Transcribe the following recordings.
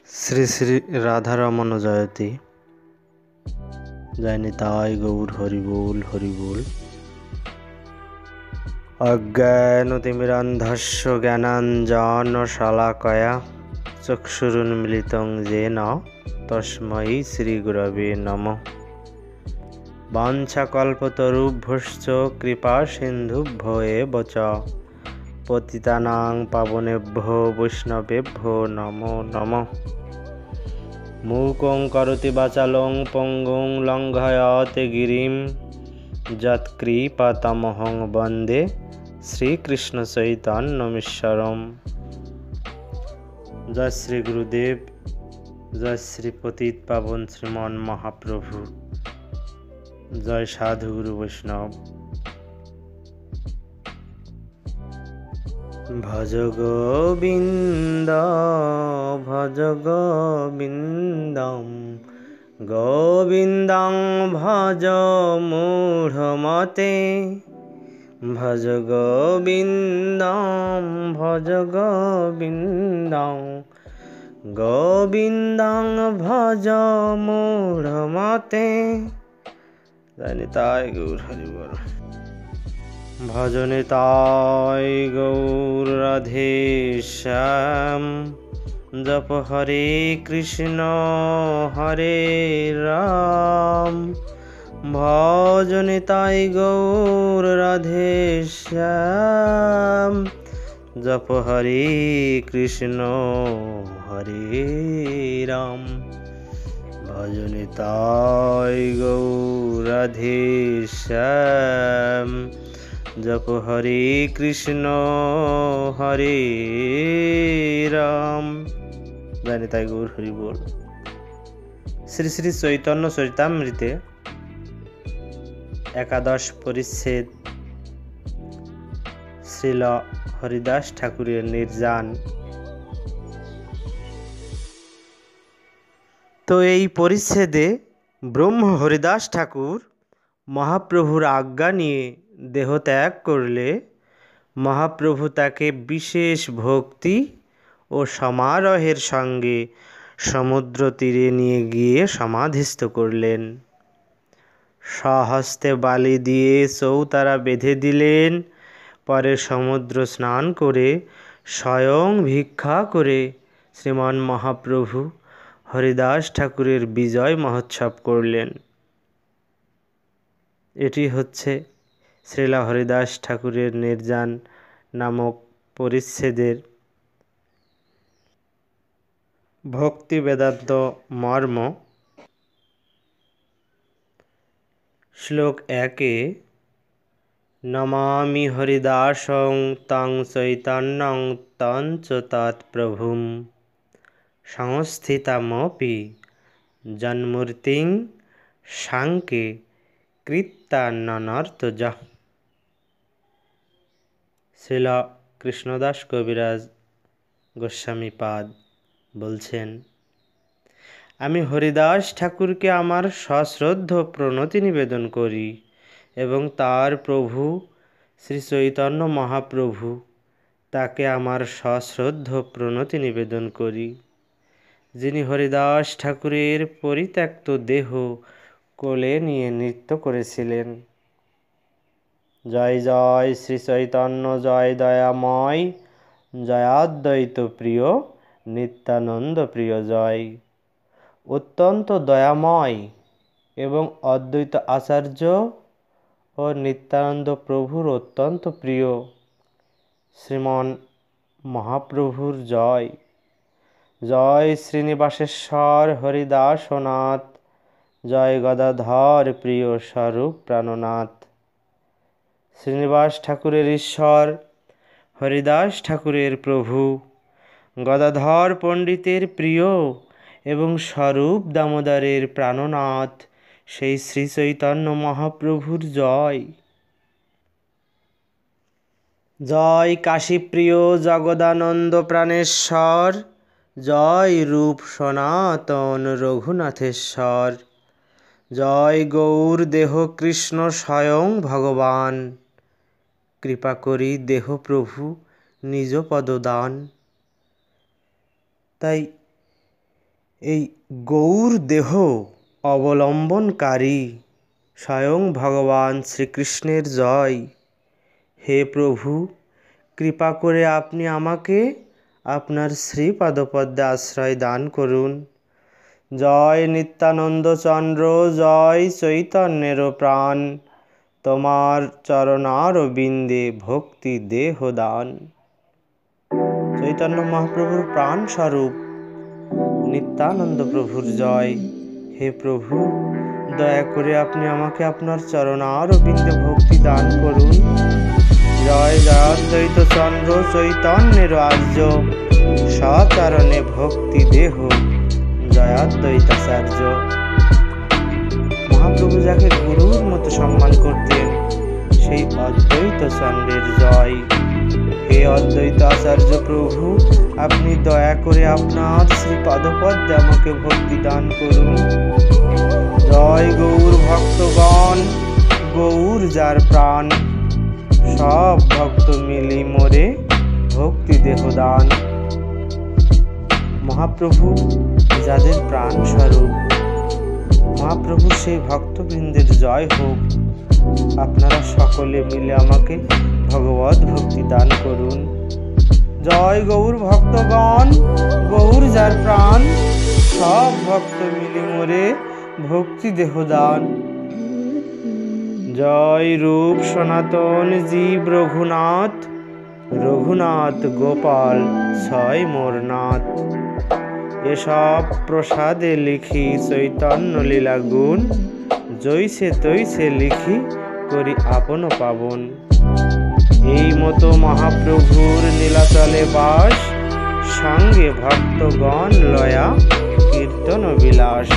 শ্রী শ্রী রাধারমণ জয়তী। জয় নিতাই গৌর হরিবোল হরিবোল। অজ্ঞানতিমিরান্ধস্য জ্ঞানাঞ্জনশলাকয়া চক্ষুরুন্মিলিतं येन তস্मै শ্রীগুরবে নমঃ। বাঞ্ছাকল্পতরুভ্যশ্চ কৃপাসিন্ধুভ্য এব চ পতিতানাং পাবনেভ্যো বৈষ্ণবেভ্যো নমো নমঃ। মূকং করোতি বাচালং পঙ্গুং লঙ্ঘয়তে গিরিম যৎকৃপাতমহং বন্দে শ্রীকৃষ্ণ চৈতন্যমীশ্বরম। জয় শ্রী গুরুদেব, জয় শ্রী পতিত পাবন শ্রীমন মহাপ্রভু, জয় সাধু গুরু বৈষ্ণব। ভজ গোবিন্দ ভজ গোবিন্দম গোবিন্দং ভজ মূঢ়মতে। ভজ গোবিন্দম ভজ গোবিন্দং গোবিন্দং ভজ মূঢ়মতে। জয় নিতাই গৌর হরিবোল। ভজ নিতাই গৌর রাধে শ্যাম। জপ হরে কৃষ্ণ হরে রাম। ভজ নিতাই গৌর রাধে শ্যাম। জপ হরে কৃষ্ণ হরে রাম। ভজ নিতাই গৌর রাধে শ্যাম। জপ হরে কৃষ্ণ হরে রাম। জয় নিতাই গৌর হরিবোল। শ্রী শ্রী চৈতন্য চরিতামৃতে একাদশ পরিচ্ছেদ শ্রীল হরিদাস ঠাকুরের নির্যান। তো এই পরিচ্ছেদে ব্রহ্ম হরিদাস ঠাকুর মহাপ্রভুর আজ্ঞা নিয়ে দেহত্যাগ করলে মহাপ্রভু তাকে বিশেষ ভক্তি ও সমারোহের সঙ্গে সমুদ্র তীরে নিয়ে গিয়ে সমাধিস্থ করলেন। স্বহস্তে বালি দিয়ে চৌতারা বেঁধে দিলেন। পরে সমুদ্র স্নান করে স্বয়ং ভিক্ষা করে শ্রীমান মহাপ্রভু হরিদাস ঠাকুরের বিজয় মহোৎসব করলেন। এটি হচ্ছে শ্রীল হরিদাস ঠাকুরের নির্যান নামক পরিচ্ছেদের ভক্তি বেদান্ত মর্ম। শ্লোক 1-এ নমামি হরিদাসং তং চৈতন্যং তং চ তৎপ্রভুম সংস্থিতমপি জন্মূর্তিং সাংকে কৃত্যাননর্তজঃ। শ্রীল কৃষ্ণদাস কবিরাজ গোস্বামী পাদ বলছেন, আমি হরিদাস ঠাকুরকে আমার সশ্রদ্ধ প্রণতি নিবেদন করি এবং তার প্রভু শ্রী চৈতন্য মহাপ্রভু তাকে আমার সশ্রদ্ধ প্রণতি নিবেদন করি, যিনি হরিদাস ঠাকুরের পরিত্যক্ত দেহ কোলে নিয়ে নৃত্য করেছিলেন। জয় জয় শ্রী চৈতন্য জয় দয়াময় জয়াদ্বৈত প্রিয় নিত্যানন্দ প্রিয় জয়। অত্যন্ত দয়াময় এবং অদ্বৈত আচার্য ও নিত্যানন্দ প্রভুর অত্যন্ত প্রিয় শ্রীমন মহাপ্রভুর জয়। জয় শ্রীনিবাসেশ্বর হরিদাসনাথ জয় গদাধর প্রিয় স্বরূপ প্রাণনাথ। শ্রীনিবাস ঠাকুরের ঈশ্বর, হরিদাস ঠাকুরের প্রভু, গদাধর পণ্ডিতের প্রিয় এবং স্বরূপ দামোদরের প্রাণনাথ সেই শ্রী চৈতন্য মহাপ্রভুর জয়। জয় কাশীপ্রিয় জগদানন্দ প্রাণেশ্বর জয় রূপ সনাতন রঘুনাথেশ্বর। জয় গৌর দেহ কৃষ্ণ স্বয়ং ভগবান। কৃপা করি দেহ প্রভু নিজ পদদান। তাই এই গৌর দেহ অবলম্বনকারী স্বয়ং ভগবান শ্রীকৃষ্ণের জয়। হে প্রভু, কৃপা করে আপনি আমাকে আপনার শ্রীপাদপদ্মে আশ্রয় দান করুন। জয় নিত্যানন্দ চন্দ্র, জয় চৈতন্যের প্রাণ, তোমার চরণারবিন্দে ভক্তি দেহ দান। চৈতন্য মহাপ্রভুর প্রাণ স্বরূপ নিত্যানন্দ প্রভুর জয়। হে প্রভু, দয়া করে আপনি আমাকে আপনার চরণারবিন্দে ভক্তি দান করুন। জয় জয়াদ্বৈত চন্দ্র চৈতন্যের আর্য, সচরণে ভক্তি দেহ জয়াদ্বৈতাচার্য। মহাপ্রভু যাকে গুরুর মতো সম্মান করতেন, সেই অদ্বৈত চন্দ্রের জয়। হে অদ্বৈত আচার্য প্রভু, আপনি দয়া করে আপনার শ্রী পাদপদ্মে আমাকে ভক্তি দান করুন। জয় গৌর ভক্তগণ, গৌর যার প্রাণ, সব ভক্ত মিলি মোরে ভক্তি দেহ দান। মহাপ্রভু যাদের প্রাণ স্বরূপ, মহাপ্রভু সেই ভক্তবৃন্দের জয় হোক। আপনারা সকলে মিলে আমাকে ভগবত ভক্তি দান করুন। জয় গৌর ভক্তগণ, গৌর যার প্রাণ, সব ভক্ত মিলে মোরে ভক্তি দেহ দান। জয় রূপ সনাতন জীব রঘুনাথ, রঘুনাথ গোপাল ছয় মোর নাথ। এসব প্রসাদে লিখি চৈতন্য লীলা গুণ, জৈসে তৈসে লিখি করি আপন পাবন। এই মতো মহাপ্রভুর নীলাচলে বাস, সঙ্গে ভক্তগণ লয়া কীর্তন বিলাস।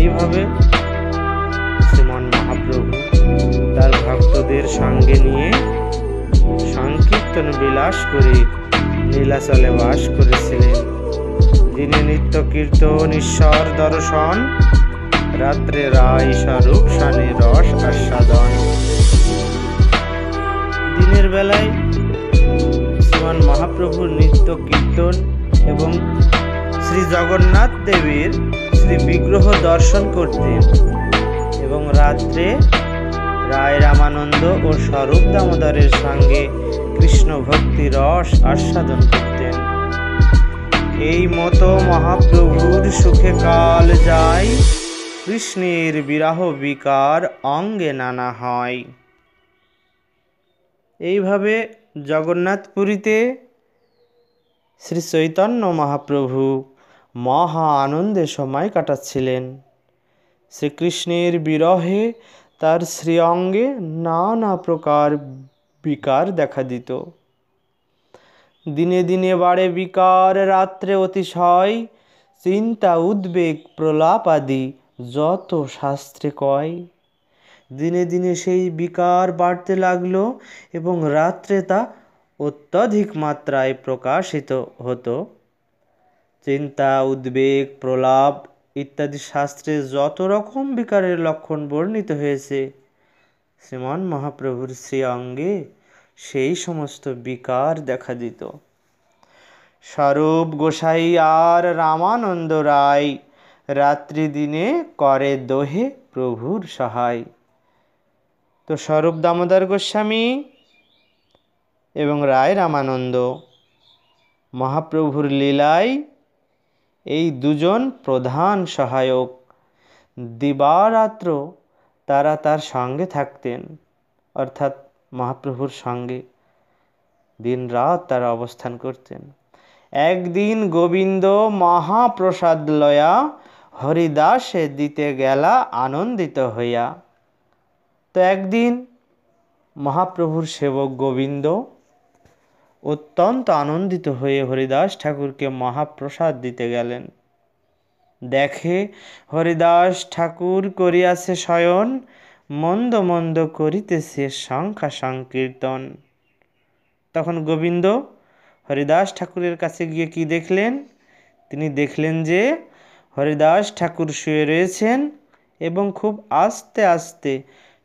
এইভাবে শ্রীমান মহাপ্রভু তার ভক্তদের সঙ্গে নিয়ে সংকীর্তন বিলাস করে নীলাচলে বাস করেছিলেন। দিনে নিত্য কীর্তন ঈশ্বর দর্শন, রাত্রে রায় স্বরূপ সানে রস আস্বাদন। দিনের বেলায় শ্রীমান মহাপ্রভুর নিত্য কীর্তন এবং শ্রী জগন্নাথ দেবের শ্রী বিগ্রহ দর্শন করতেন, এবং রাত্রে রায় রামানন্দ ও স্বরূপ দামোদরের সঙ্গে কৃষ্ণ ভক্তি রস আস্বাদন করতেন। এই মতো মহাপ্রভুর সুখে কাল যায়, কৃষ্ণের বিরহ বিকার অঙ্গে নানা হয়। এইভাবে জগন্নাথপুরীতে শ্রী চৈতন্য মহাপ্রভু মহা আনন্দে সময় কাটাচ্ছিলেন। শ্রীকৃষ্ণের বিরহে তার শ্রী অঙ্গে নানা প্রকার বিকার দেখা দিত। দিনে দিনে বাড়ে বিকার, রাত্রে অতিশয়, চিন্তা উদ্বেগ প্রলাপ আদি যত শাস্ত্রে কয়। দিনে দিনে সেই বিকার বাড়তে লাগলো এবং রাত্রে তা অত্যধিক মাত্রায় প্রকাশিত হতো। চিন্তা উদ্বেগ প্রলাপ ইত্যাদি শাস্ত্রে যত রকম বিকারের লক্ষণ বর্ণিত হয়েছে, শ্রীমান মহাপ্রভুর শ্রী অঙ্গে সেই সমস্ত বিকার দেখা দিত। স্বরূপ গোসাই আর রামানন্দ রায় রাত্রি দিনে করে দোহে প্রভুর সহায়। তো স্বরূপ দামোদর গোস্বামী এবং রায় রামানন্দ মহাপ্রভুর লীলায় এই দুজন প্রধান সহায়ক। দিবারাত্র তারা তার সঙ্গে থাকতেন, অর্থাৎ মহাপ্রভুর সঙ্গে দিন রাত তারা অবস্থান করতেন। একদিন গোবিন্দ মহাপ্রসাদ লয়া হরিদাসে দিতে গেলা আনন্দিত হইয়া। তো একদিন মহাপ্রভুর সেবক গোবিন্দ অত্যন্ত আনন্দিত হয়ে হরিদাস ঠাকুরকে মহাপ্রসাদ দিতে গেলেন। দেখে হরিদাস ঠাকুর করিয়াছে শয়ন, মন্দ মন্দ করিতেছে সংখ্যা সংকীর্তন। তখন গোবিন্দ হরিদাস ঠাকুরের কাছে গিয়ে কি দেখলেন? তিনি দেখলেন যে হরিদাস ঠাকুর শুয়ে রয়েছেন এবং খুব আস্তে আস্তে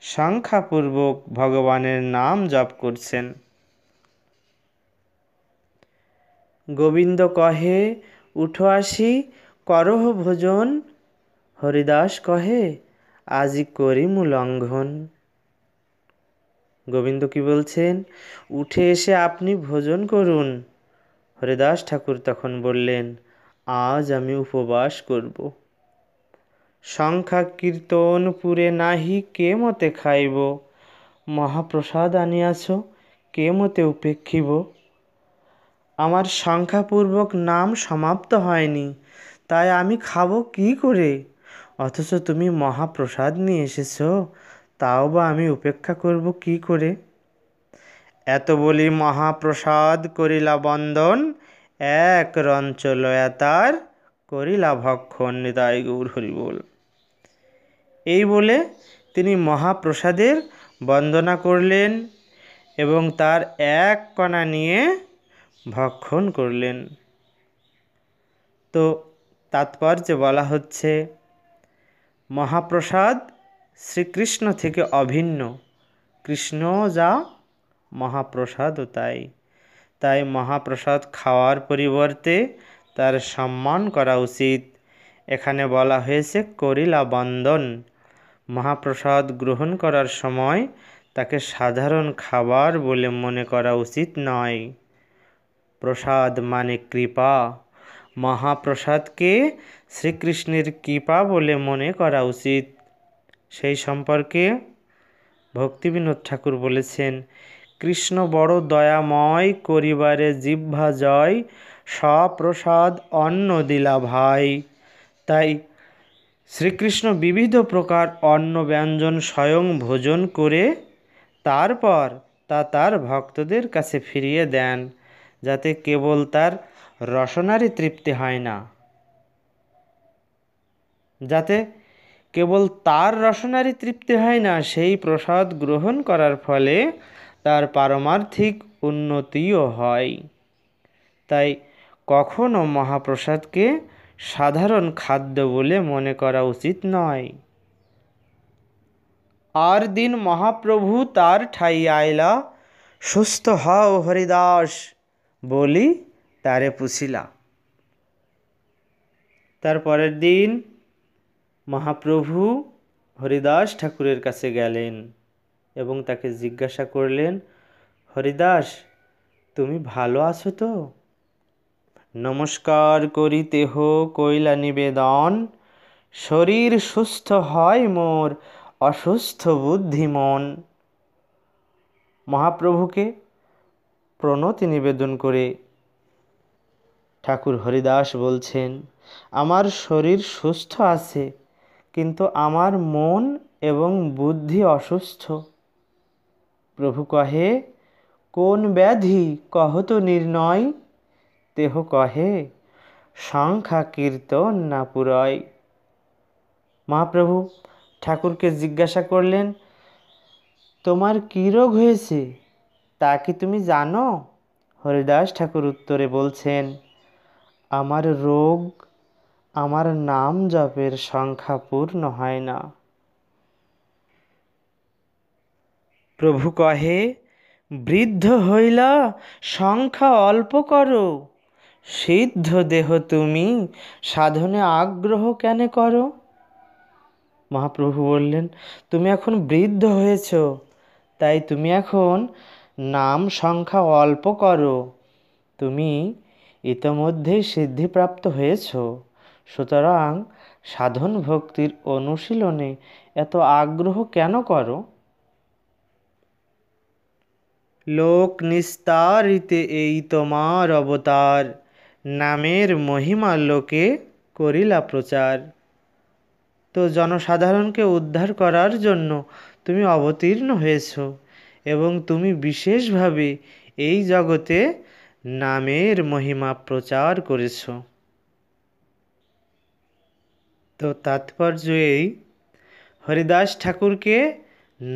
সংখ্যাপূর্বক ভগবানের নাম জপ করছেন। গোবিন্দ কহে, উঠো আসি, করহ ভোজন। হরিদাস কহে, আজি করিমু লঙ্ঘন। গোবিন্দ কি বলছেন? উঠে এসে আপনি ভোজন করুন। হরিদাস ঠাকুর তখন বললেন, আজ আমি উপবাস করব। সংখ্যা কীর্তন পুরে নাহি কে মতে খাইব। মহাপ্রসাদ আনিয়াছ কে মতে উপেক্ষিব। আমার সংখ্যাপূর্বক নাম সমাপ্ত হয়নি, তাই আমি খাবো কি করে? অথচ তুমি মহাপ্রসাদ নিয়ে এসেছ, তাও বা আমি উপেক্ষা করব কি করে? এত বলি মহাপ্রসাদ করিলা বন্দন, এক রঞ্চ লয়া তার করিলা ভক্ষণ। নিতাই গৌর হরি বল। এই বলে তিনি মহাপ্রসাদের বন্দনা করলেন এবং তার এক কণা নিয়ে ভক্ষণ করলেন। তো তাৎপর্যে বলা হচ্ছে, মহাপ্রসাদ শ্রীকৃষ্ণ থেকে অভিন্ন, কৃষ্ণ যা মহাপ্রসাদও তাই। তাই মহাপ্রসাদ খাওয়ার পরিবর্তে তার সম্মান করা উচিত। এখানে বলা হয়েছে করিলা বন্দন। মহাপ্রসাদ গ্রহণ করার সময় তাকে সাধারণ খাবার বলে মনে করা উচিত নয়। প্রসাদ মানে কৃপা। মহাপ্রসাদকে শ্রীকৃষ্ণের কৃপা বলে মনে করা উচিত। সেই সম্পর্কে ভক্তিবিনোদ ঠাকুর বলেছেন, কৃষ্ণ বড় দয়াময়, করিবারে জিহ্বা জয়, সপ্রসাদ অন্ন দিলা ভাই। তাই শ্রীকৃষ্ণ বিবিধ প্রকার অন্ন ব্যঞ্জন স্বয়ং ভোজন করে তারপর তা তার ভক্তদের কাছে ফিরিয়ে দেন, যাতে কেবল তার রসনারই তৃপ্তি হয় না, যাতে কেবল তার রসনারই তৃপ্তি হয় না, সেই প্রসাদ গ্রহণ করার ফলে তার পারমার্থিক উন্নতিও হয়। তাই কখনো মহাপ্রসাদকে সাধারণ খাদ্য বলে মনে করা উচিত নয়। আর দিন মহাপ্রভু তার ঠাই আইলা, সুস্থ হও হরিদাস বলি তারে পুছিলা। তার পরের দিন মহাপ্রভু হরিদাস ঠাকুরের কাছে গেলেন এবং তাকে জিজ্ঞাসা করলেন, হরিদাস, তুমি ভালো আছো তো? নমস্কার করিতেহ কইলা নিবেদন, শরীর সুস্থ হয় মোর, অসুস্থ বুদ্ধি মন। মহাপ্রভুকে প্রণতি নিবেদন করে ঠাকুর হরিদাস বলছেন, আমার শরীর সুস্থ আছে, কিন্তু আমার মন এবং বুদ্ধি অসুস্থ। প্রভু কহে, কোন ব্যাধি কহ তো নির্ণয়? দেহ কহে, সংখ্যা কীর্তন না পুরয়। মহাপ্রভু ঠাকুরকে জিজ্ঞাসা করলেন, তোমার কী রোগ হয়েছে তা কি তুমি জানো? হরিদাস ঠাকুর উত্তরে বলছেন, আমার রোগ আমার নাম জপের সংখ্যা পূর্ণ হয় না। প্রভু কহে, বৃদ্ধ হইলা সংখ্যা অল্প করো, সিদ্ধ দেহ তুমি সাধনে আগ্রহ কেন করো? মহাপ্রভু বললেন, তুমি এখন বৃদ্ধ হয়েছ, তাই তুমি এখন নাম সংখ্যা অল্প করো। তুমি ইতোমধ্যেই সিদ্ধিপ্রাপ্ত হয়েছ, সুতরাং সাধন ভক্তির অনুশীলনে এত আগ্রহ কেন করো? লোক নিস্তারিতে এই তোমার অবতার, নামের মহিমা লোকে করিলা প্রচার। তো জনসাধারণকে উদ্ধার করার জন্য তুমি অবতীর্ণ হয়েছ এবং তুমি বিশেষভাবে এই জগতে নামের মহিমা প্রচার করেছ। তো তাৎপর্য এই, হরিদাস ঠাকুরকে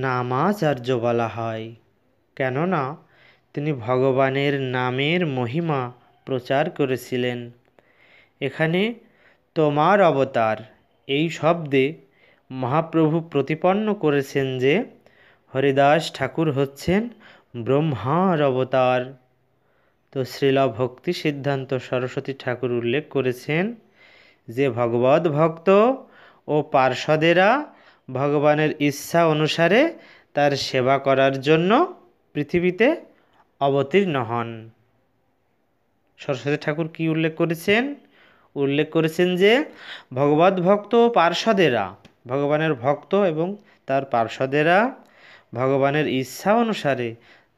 নামাচার্য বলা হয়, কেননা তিনি ভগবানের নামের মহিমা প্রচার করেছিলেন। এখানে তোমার অবতার এই শব্দে মহাপ্রভু প্রতিপন্ন করেছেন যে হরিদাস ঠাকুর হচ্ছেন ব্রহ্মার অবতার। তো শ্রীলা ভক্তি সিদ্ধান্ত সরস্বতী ঠাকুর উল্লেখ করেছেন যে ভগবত ভক্ত ও পার্ষদেরা ভগবানের ইচ্ছা অনুসারে তার সেবা করার জন্য পৃথিবীতে অবতীর্ণ হন। সরস্বতী ঠাকুর কি উল্লেখ করেছেন? উল্লেখ করেছেন যে ভগবত ভক্ত ও পার্ষদেরা, ভগবানের ভক্ত এবং তার পার্ষদেরা ভগবানের ইচ্ছা অনুসারে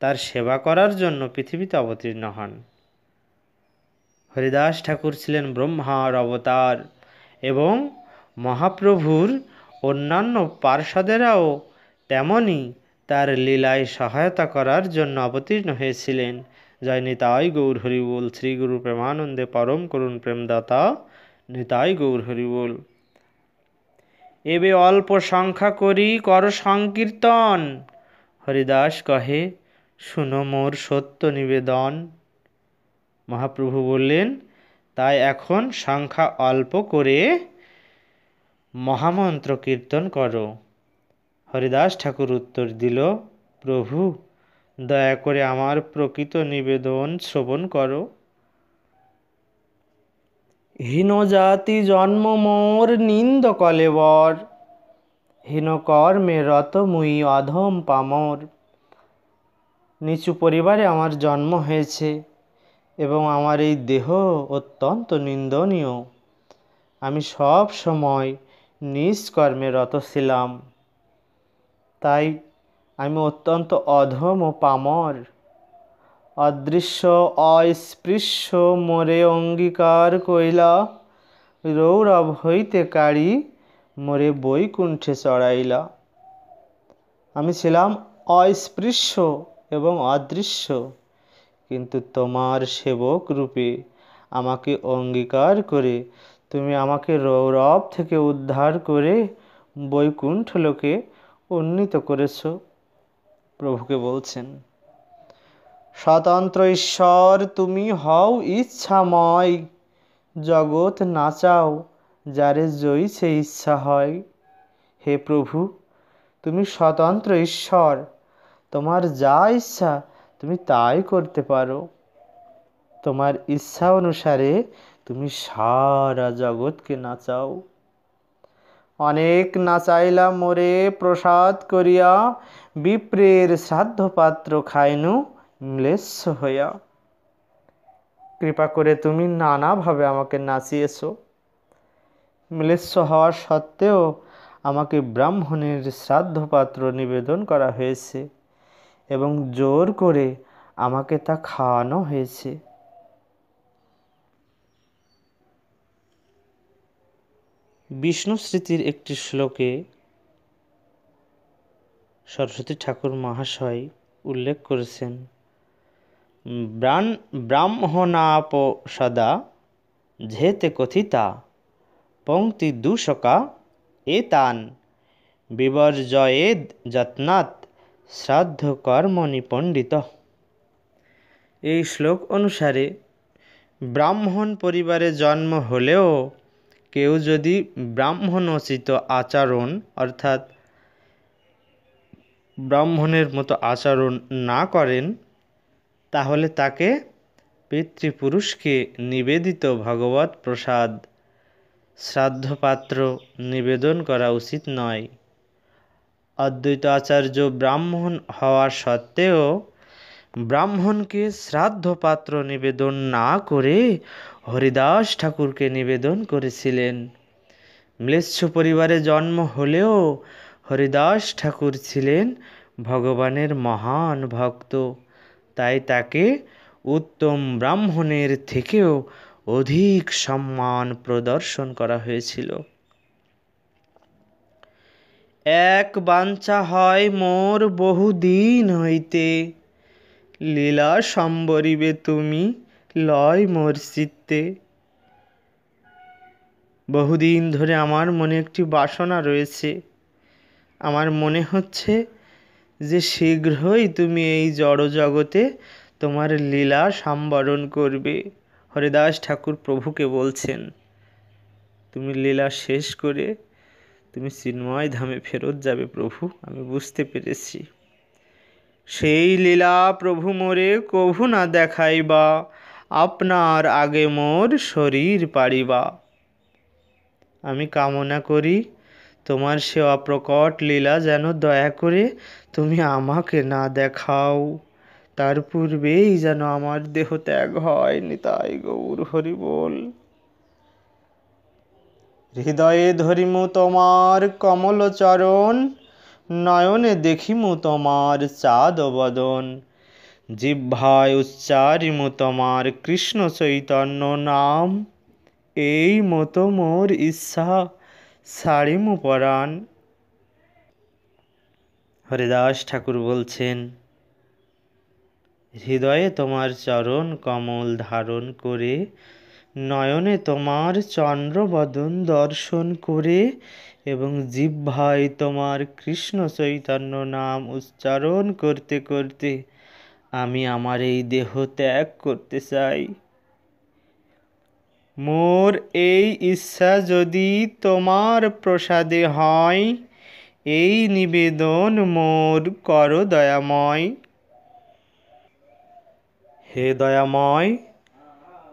তার সেবা করার জন্য পৃথিবীতে অবতীর্ণ হন। হরিদাস ঠাকুর ছিলেন ব্রহ্মার অবতার এবং মহাপ্রভুর অন্যান্য পার্ষদেরাও তেমনই তার লীলায় সহায়তা করার জন্য অবতীর্ণ হয়েছিলেন। জয় নিতাই গৌর হরি বল। শ্রী গুরু প্রেমানন্দে পরম করুণ প্রেমদাতা নিতাই গৌর হরি বল। এবে অল্প সংখ্যা করি কর সংকীর্তন, হরিদাস কহে শুনো মোর সত্য নিবেদন। মহাপ্রভু বললেন, তাই এখন সংখ্যা অল্প করে মহামন্ত্র কীর্তন করো। হরিদাস ঠাকুর উত্তর দিল, প্রভু দয়া করে আমার প্রকৃত নিবেদন শ্রবণ করো। হীন জাতি জন্ম মোর নিন্দ কলেবর, হীন কর্মে রত মুই অধম পামর। নিচু পরিবারে আমার জন্ম হয়েছে এবং আমার এই দেহ অত্যন্ত নিন্দনীয়। আমি সব সময় নিজ কর্মে রত ছিলাম, তাই আমি অত্যন্ত অধম ও পামর। অদৃশ্য অস্পৃশ্য মোরে অঙ্গীকার কইলা, রৌরব হইতে কাড়ি মোরে বৈকুণ্ঠে চড়াইলা। আমি ছিলাম অস্পৃশ্য এবং অদৃশ্য, কিন্তু তোমার সেবক রূপে আমাকে অঙ্গীকার করে তুমি আমাকে রৌরব থেকে উদ্ধার করে বৈকুণ্ঠ লোকে উন্নীত করেছ। প্রভুকে বলছেন, স্বতন্ত্র ঈশ্বর তুমি হও ইচ্ছাময়, জগৎ নাচাও যারে জইছে ইচ্ছা হয়। হে প্রভু, তুমি স্বতন্ত্র ঈশ্বর, তোমার যা ইচ্ছা তুমি তাই করতে পারো। তোমার ইচ্ছা অনুসারে তুমি সারা জগৎকে নাচাও। অনেক নাচাইলা মোরে প্রসাদ করিয়া, বিপ্রের শ্রাদ্ধ পাত্র খাইনু ম্লেচ্ছ হইয়া। কৃপা করে তুমি নানাভাবে আমাকে নাচিয়েছ। ম্লেচ্ছ হওয়া সত্ত্বেও আমাকে ব্রাহ্মণের শ্রাদ্ধ পাত্র নিবেদন করা হয়েছে এবং জোর করে আমাকে তা খাওয়ানো হয়েছে। বিষ্ণু স্মৃতির একটি শ্লোকে সরস্বতী ঠাকুর মহাশয় উল্লেখ করেছেন, ব্রাহ্মণাপ সদা ঝেতে কথিতা পংক্তি দূষকা এতান বিবর্জয়েদ যত্নাৎ শ্রাদ্ধ কর্মণি পণ্ডিত। এই শ্লোক অনুসারে ব্রাহ্মণ পরিবারে জন্ম হলেও কেউ যদি ব্রাহ্মণোচিত আচরণ অর্থাৎ ব্রাহ্মণের মতো আচরণ না করেন, তাহলে তাকে পিতৃপুরুষকে নিবেদিত ভগবত প্রসাদ শ্রাদ্ধপাত্র নিবেদন করা উচিত নয়। অদ্বৈত আচার্য ব্রাহ্মণ হওয়া সত্ত্বেও ব্রাহ্মণকে শ্রাদ্ধপাত্র নিবেদন না করে হরিদাস ঠাকুরকে নিবেদন করেছিলেন। ম্লেচ্ছ পরিবারে জন্ম হলেও হরিদাস ঠাকুর ছিলেন ভগবানের মহান ভক্ত, তাই তাকে উত্তম ব্রাহ্মণের থেকেও অধিক সম্মান প্রদর্শন করা হয়েছিল। এক বাঞ্ছা হয় মোর বহুদিন হইতে, লীলা সম্বরিবে তুমি লয় মোর চিত্তে। বহুদিন ধরে আমার মনে একটি বাসনা রয়েছে। আমার মনে হচ্ছে যে শীঘ্রই তুমি এই জড় জগতে তোমার লীলা সম্বরণ করবে। হরিদাস ঠাকুর প্রভুকে বলছেন, তুমি লীলা শেষ করে তুমি চিন্ময় ধামে ফেরত যাবে প্রভু, আমি বুঝতে পেরেছি। সেই লীলা প্রভু মোরে কভু না দেখাইবা, আপনার আগে মোর শরীর পাড়িবা। আমি কামনা করি তোমার সে অপ্রকট লীলা যেন দয়া করে তুমি আমাকে না দেখাও, তার পূর্বেই যেন আমার দেহ ত্যাগ হয়। নিতাই গৌর হরি বল। হৃদয়ে ধরিমু তোমার কমল চরণ, নয়নে দেখিমু তোমার চাঁদ বদন, জিহ্বায় উচ্চারিমু তোমার কৃষ্ণ চৈতন্য নাম, এই মতো মোর ইচ্ছা ছাড়িমু পরাণ। হরিদাস ঠাকুর বলছেন, হৃদয়ে তোমার চরণ কমল ধারণ করে, নয়নে তোমার চন্দ্রবদন দর্শন করে এবং জিহ্বায় তোমার কৃষ্ণ চৈতন্য নাম উচ্চারণ করতে করতে আমি আমার এই দেহ ত্যাগ করতে চাই। মোর এই ইচ্ছা যদি তোমার প্রসাদে হয়, এই নিবেদন মোর কর দয়াময়। হে দয়াময়,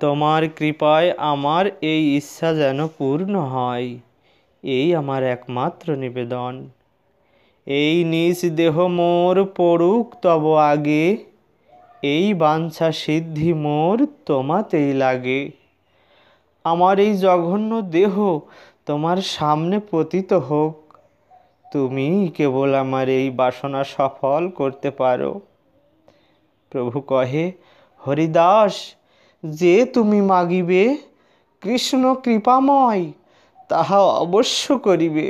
তোমার কৃপায় আমার এই ইচ্ছা যেন পূর্ণ হয়, এই আমার একমাত্র নিবেদন। এই নিজ দেহ মোর পড়ুক তব আগে, এই বাঞ্ছা সিদ্ধি মোর তোমাতেই লাগে। আমার এই জঘন্য দেহ তোমার সামনে পতিত হোক, তুমি কেবল আমার এই বাসনা সফল করতে পারো। প্রভু কহে, হরিদাস, যে তুমি মাগিবে কৃষ্ণ কৃপাময় তাহা অবশ্য করিবে।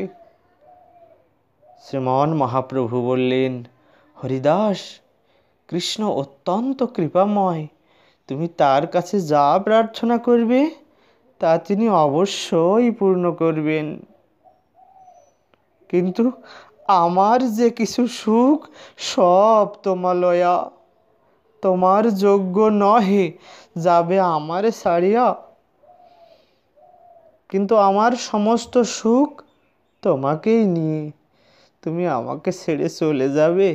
শ্রীমান মহাপ্রভু বললেন, হরিদাস, কৃষ্ণ অত্যন্ত কৃপাময়, তুমি তার কাছে যা প্রার্থনা করবে তা তিনি অবশ্যই পূর্ণ করবেন। কিন্তু আমার যে কিছু সুখ সব তোমালয়া, তোমার যোগ্য নহে যাবে আমারে ছাড়িয়া। কিন্তু আমার সমস্ত সুখ তোমাকেই নিয়ে তুমি আমাকে ছেড়ে চলে যাবে,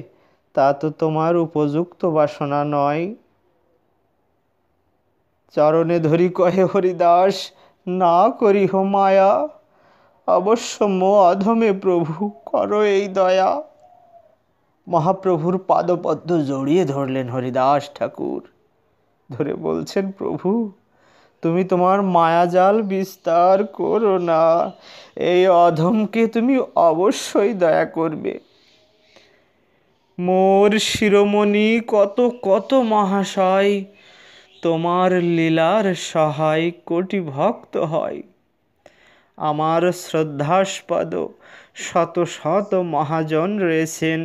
তা তো তোমার উপযুক্ত বাসনা নয়। চরণে ধরি কহে হরিদাস, না করিহ মায়া, অবশ্য মো অধমে প্রভু করো এই দয়া। মহাপ্রভুর পাদপদ্ম জড়িয়ে ধরলেন হরিদাস ঠাকুর, ধরে বলছেন, প্রভু তুমি তোমার মায়াজাল বিস্তার করো না, এই অধমকে তুমি অবশ্যই দয়া করবে। মোর শিরোমণি কত কত মহাশয়, তোমার লীলার সহায় কোটি ভক্ত হয়। আমার শ্রদ্ধাস্পদ শত শত মহাজন রয়েছেন,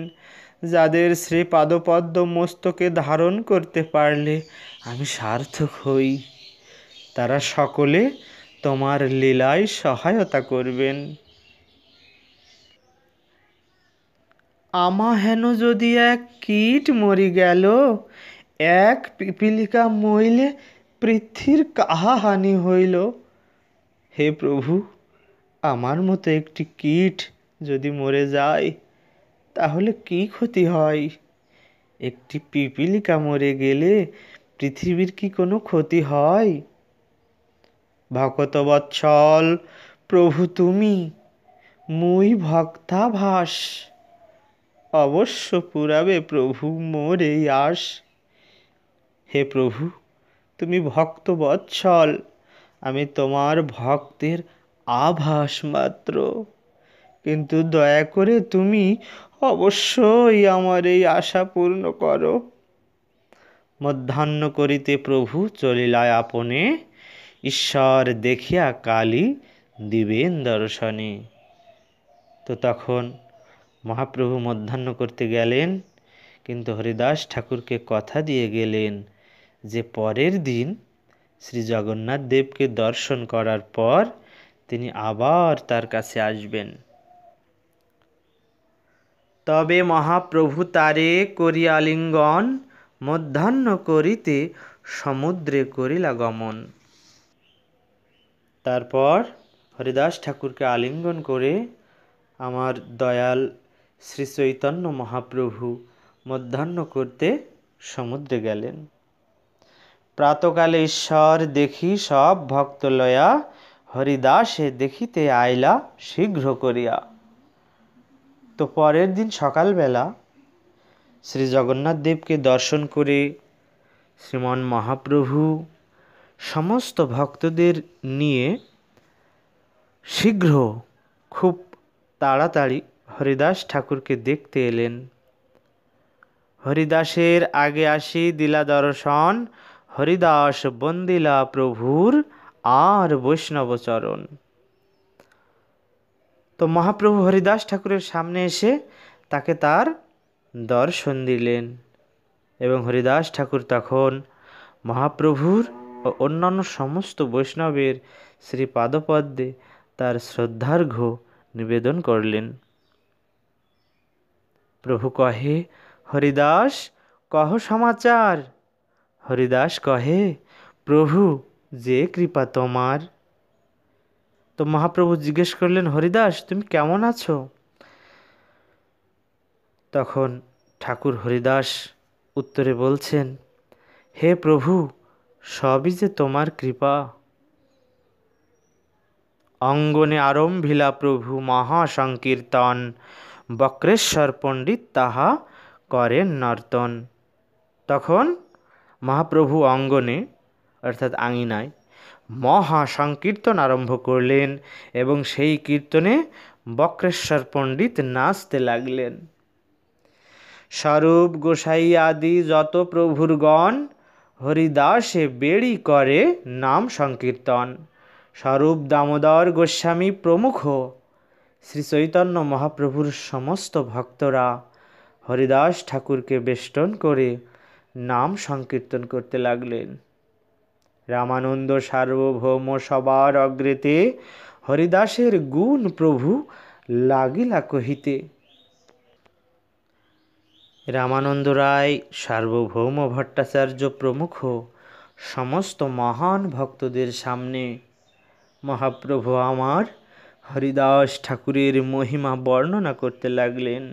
যাদের শ্রী পাদপদ্ম মস্তকে ধারণ করতে পারলে আমি সার্থক হই। তারা সকলে তোমার লীলায় সহায়তা করবেন। আমা হেন যদি এক কীট মরি গেল, এক পিপীলিকা মইলে পৃথ্বীর কাহা হানি হইল। হে প্রভু, আমার মতো একটি কীট যদি মরে যায় তাহলে কি ক্ষতি হয়? একটি পিপীলিকা মরে গেলে পৃথিবীর কি কোনো ক্ষতি হয়? ভকতবৎসল প্রভু তুমি, মুই ভক্তাভাস, অবশ্য পুরাবে প্রভু মোর এই আশ। হে প্রভু, তুমি ভক্তবৎসল, আমি তোমার ভক্তের আভাস মাত্র, কিন্তু দয়া করে তুমি অবশ্যই আমার এই আশা পূর্ণ করো। মধ্যাহ্ন করিতে প্রভু চলিলা আপনে, ঈশ্বর দেখিয়া কালী দিবেন দর্শনে। তো তখন মহাপ্রভু মধ্যাহ্ন করতে গেলেন, কিন্তু হরিদাস ঠাকুরকে কথা দিয়ে গেলেন যে পরের দিন শ্রী জগন্নাথ দেবকে দর্শন করার পর তিনি আবার তার কাছে আসবেন। তবে মহাপ্রভু তারে করিয়া আলিঙ্গন, মধ্যাহ্ন করিতে সমুদ্রে করিলা গমন। তারপর হরিদাস ঠাকুরকে আলিঙ্গন করে আমার দয়াল শ্রী চৈতন্য মহাপ্রভু মধ্যাহ্ন করতে সমুদ্রে গেলেন। প্রাতকালে ঈশ্বর দেখি সব ভক্ত লয়া, হরিদাসে দেখিতে আইলা শীঘ্র করিয়া। তো পরের দিন সকালবেলা শ্রী জগন্নাথ দেবকে দর্শন করে শ্রীমান মহাপ্রভু সমস্ত ভক্তদের নিয়ে শীঘ্র খুব তাড়াতাড়ি হরিদাস ঠাকুরকে দেখতে এলেন। হরিদাসের আগে আসি দিলা দর্শন, হরিদাস বন্দিলা প্রভুর আর বৈষ্ণব চরণ। তো মহাপ্রভু হরিদাস ঠাকুরের সামনে এসে তাকে তার দর্শন দিলেন এবং হরিদাস ঠাকুর তখন মহাপ্রভুর ও অন্যান্য সমস্ত বৈষ্ণবের শ্রীপাদপদ্মে তার শ্রদ্ধার্ঘ্য নিবেদন করলেন। প্রভু কহে, হরিদাস কহ সমাচার। হরিদাস কহে, প্রভু যে কৃপা তোমার। তো মহাপ্রভু জিজ্ঞেস করলেন, হরিদাস তুমি কেমন আছো? তখন ঠাকুর হরিদাস উত্তরে বলছেন, হে প্রভু, সবই যে তোমার কৃপা। অঙ্গনে আরম্ভিলা প্রভু মহাসংকীর্তন, বক্রেশ্বর পণ্ডিত তাহা করেন নর্তন। তখন মহাপ্রভু অঙ্গনে অর্থাৎ আঙিনায় মহাসংকীর্তন আরম্ভ করলেন এবং সেই কীর্তনে বক্রেশ্বর পণ্ডিত নাচতে লাগলেন। স্বরূপ গোসাই আদি যত প্রভুর গণ, হরিদাসে বেড়ি করে নাম সংকীর্তন। স্বরূপ দামোদর গোস্বামী প্রমুখ, শ্রী চৈতন্য মহাপ্রভুর সমস্ত ভক্তরা হরিদাস ঠাকুরকে বেষ্টন করে নাম সংকীর্তন করতে লাগলেন। রামানন্দ সার্বভৌম সবার অগ্রেতে, হরিদাসের গুণ প্রভু লাগিলা কহিতে। রামানন্দ রায়, সার্বভৌম ভট্টাচার্য প্রমুখ সমস্ত মহান ভক্তদের সামনে মহাপ্রভু আমার হরিদাস ঠাকুরের মহিমা বর্ণনা করতে লাগলেন।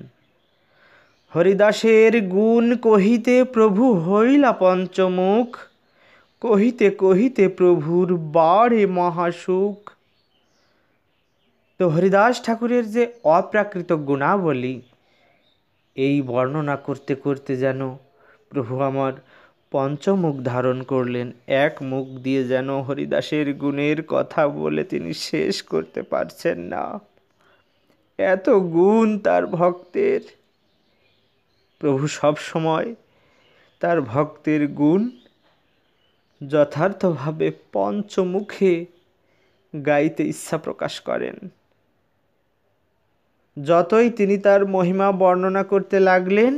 হরিদাসের গুণ কহিতে প্রভু হইলা পঞ্চমুখ, কহিতে কহিতে প্রভুর বাড়ে মহাসুখ। তো হরিদাস ঠাকুরের যে অপ্রাকৃত গুণাবলী, এই বর্ণনা করতে করতে যেন প্রভু আমার পঞ্চমুখ ধারণ করলেন। এক মুখ দিয়ে যেন হরিদাসের গুণের কথা বলে তিনি শেষ করতে পারছেন না। এত গুণ তার ভক্তের। প্রভু সব সময় তার ভক্তের গুণ যথার্থভাবে পঞ্চমুখে গাইতে ইচ্ছা প্রকাশ করেন। যতই তিনি তার মহিমা বর্ণনা করতে লাগলেন,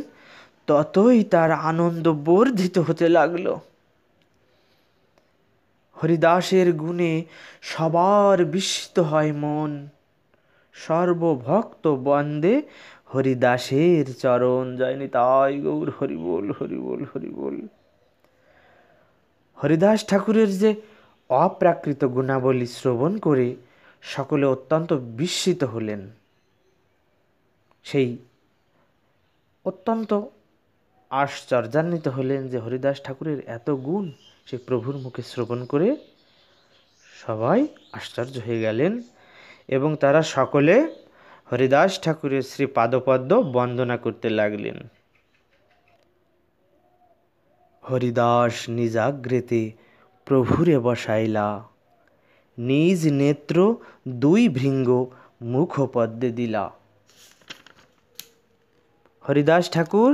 ততই তার আনন্দ বর্ধিত হতে লাগলো। হরিদাসের গুণে সবার বিস্মিত হয় মন। সর্বভক্ত বন্দে হরিদাসের চরণ। জয় নিতাই গৌর হরিবোল হরিবোল হরিবোল। হরিদাস ঠাকুরের যে অপ্রাকৃত গুণাবলী শ্রবণ করে সকলে অত্যন্ত বিস্মিত হলেন। সেই অত্যন্ত আশ্চর্যান্বিত হলেন যে হরিদাস ঠাকুরের এত গুণ সে প্রভুর মুখে শ্রবণ করে সবাই আশ্চর্য হয়ে গেলেন এবং তারা সকলে হরিদাস ঠাকুরের শ্রী পাদপদ্ম বন্দনা করতে লাগলেন। হরিদাস নিজাগ্রেতে প্রভুরে বসাইলা, নিজ নেত্র দুই ভৃঙ্গ মুখপদ্মে দিলা। হরিদাস ঠাকুর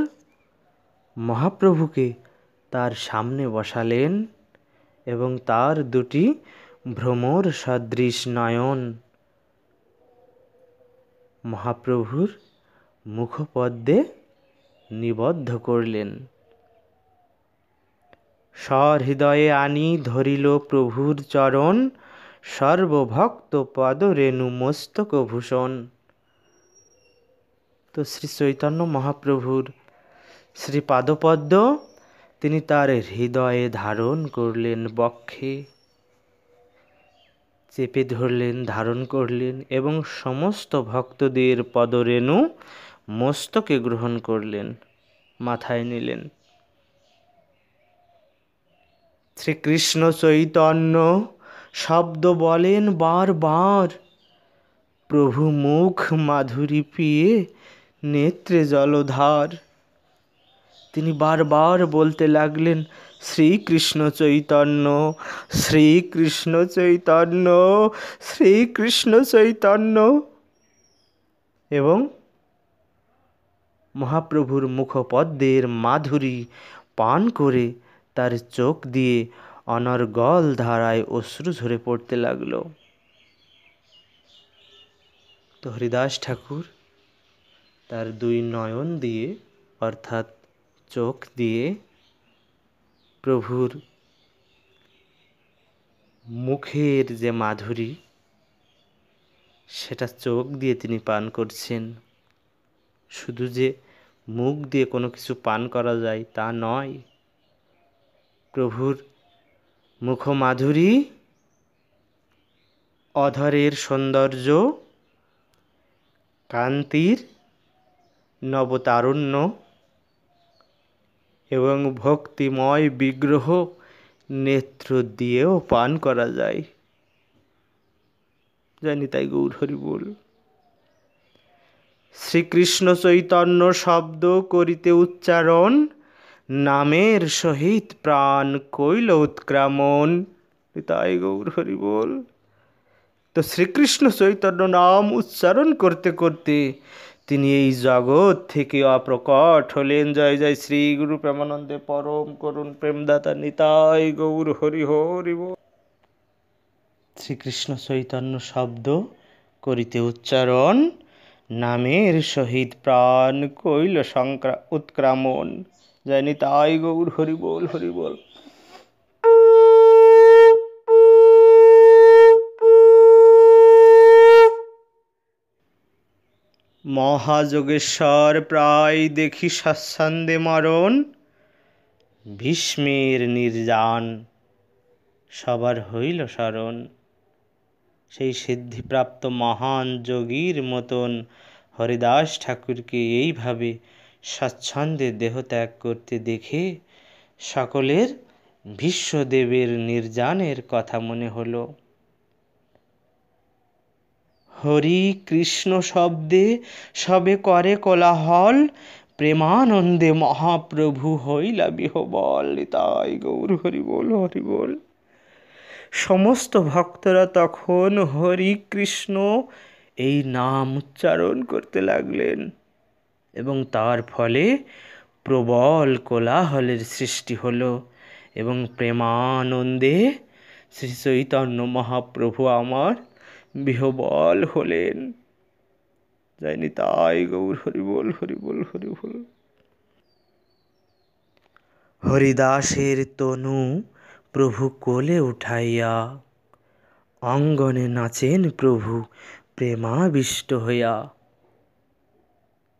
মহাপ্রভুকে তার সামনে বসালেন এবং তার দুটি ভ্রমর সদৃশ নয়ন মহাপ্রভুর মুখপদ্মে নিবদ্ধ করলেন। সহৃদয়ে আনি ধরিল প্রভুর চরণ, সর্বভক্ত পদরেণু মস্তক ভূষণ। তো শ্রী চৈতন্য মহাপ্রভুর শ্রী পাদপদ্ম তিনি তার হৃদয়ে ধারণ করলেন, বক্ষে চেপে ধরলেন, ধারণ করলেন এবং সমস্ত ভক্তদের পদরেণু মস্তকে গ্রহণ করলেন, মাথায় নিলেন। শ্রীকৃষ্ণ চৈতন্য শব্দ বলেন বারবার। প্রভু মুখ মাধুরী পিয়ে নেত্রে জলধার। তিনি বারবার বলতে লাগলেন, শ্রীকৃষ্ণ চৈতন্য, শ্রীকৃষ্ণ চৈতন্য, শ্রীকৃষ্ণ চৈতন্য। এবং মহাপ্রভুর মুখপদ্মের মাধুরী পান করে তার চোখ দিয়ে অনর্গল ধারায় অশ্রু ঝরে পড়তে লাগলো। তো হরিদাস ঠাকুর তার দুই নয়ন দিয়ে, অর্থাৎ চোখ দিয়ে, প্রভুর মুখের যে মাধুরী সেটা চোখ দিয়ে তিনি পান করছেন। শুধু যে মুখ দিয়ে কোনো কিছু পান করা যায় তা নয়, প্রভুর মুখমাধুরী, অধরের সৌন্দর্য, কান্তির নবতারুণ্য এবং ভক্তিময় বিগ্রহ নেত্র দিয়েও পান করা যায়। জানি তাই গৌর হরি বল। শ্রীকৃষ্ণ চৈতন্য শব্দ করিতে উচ্চারণ, নামের সহিত প্রাণ কইল উৎক্রামণ। তাই গৌর হরি বল। তো শ্রীকৃষ্ণ চৈতন্য নাম উচ্চারণ করতে করতে তিনি এই জগৎ থেকে অপ্রকট হলেন। জয় জয় শ্রী গুরু প্রেমানন্দে পরম করুণ প্রেমদাতা নিতাই গৌর হরি হরি বল। শ্রীকৃষ্ণ চৈতন্য শব্দ করিতে উচ্চারণ, নামের সহিত প্রাণ কইল উৎক্রামণ। জয় নিতাই গৌর হরি বল হরি বল। মহাযোগেশ্বর প্রায় দেখি স্বাচ্ছন্দ্যে মরণ, ভীষ্মের নির্যান সবার হইল স্মরণ। সেই সিদ্ধিপ্রাপ্ত মহান যোগীর মতন হরিদাস ঠাকুরকে এইভাবে স্বাচ্ছন্দ্যে দেহত্যাগ করতে দেখে সকলের ভীষ্মদেবের নির্যানের কথা মনে হলো। হরি কৃষ্ণ শব্দে সবে করে কোলাহল, প্রেমানন্দে মহাপ্রভু হইলা বিহবল। তাই গৌর হরি বল হরি বল। সমস্ত ভক্তরা তখন হরি কৃষ্ণ এই নাম উচ্চারণ করতে লাগলেন এবং তার ফলে প্রবল কোলাহলের সৃষ্টি হলো এবং প্রেমানন্দে শ্রী চৈতন্য মহাপ্রভু আমার বিহবল হলেন। জয় নিতাই গৌর হরি বল হরি বল হরি বল। হরিদাসের তনু প্রভু কোলে উঠাইয়া, অঙ্গনে নাচেন প্রভু প্রেমাবিষ্ট হইয়া।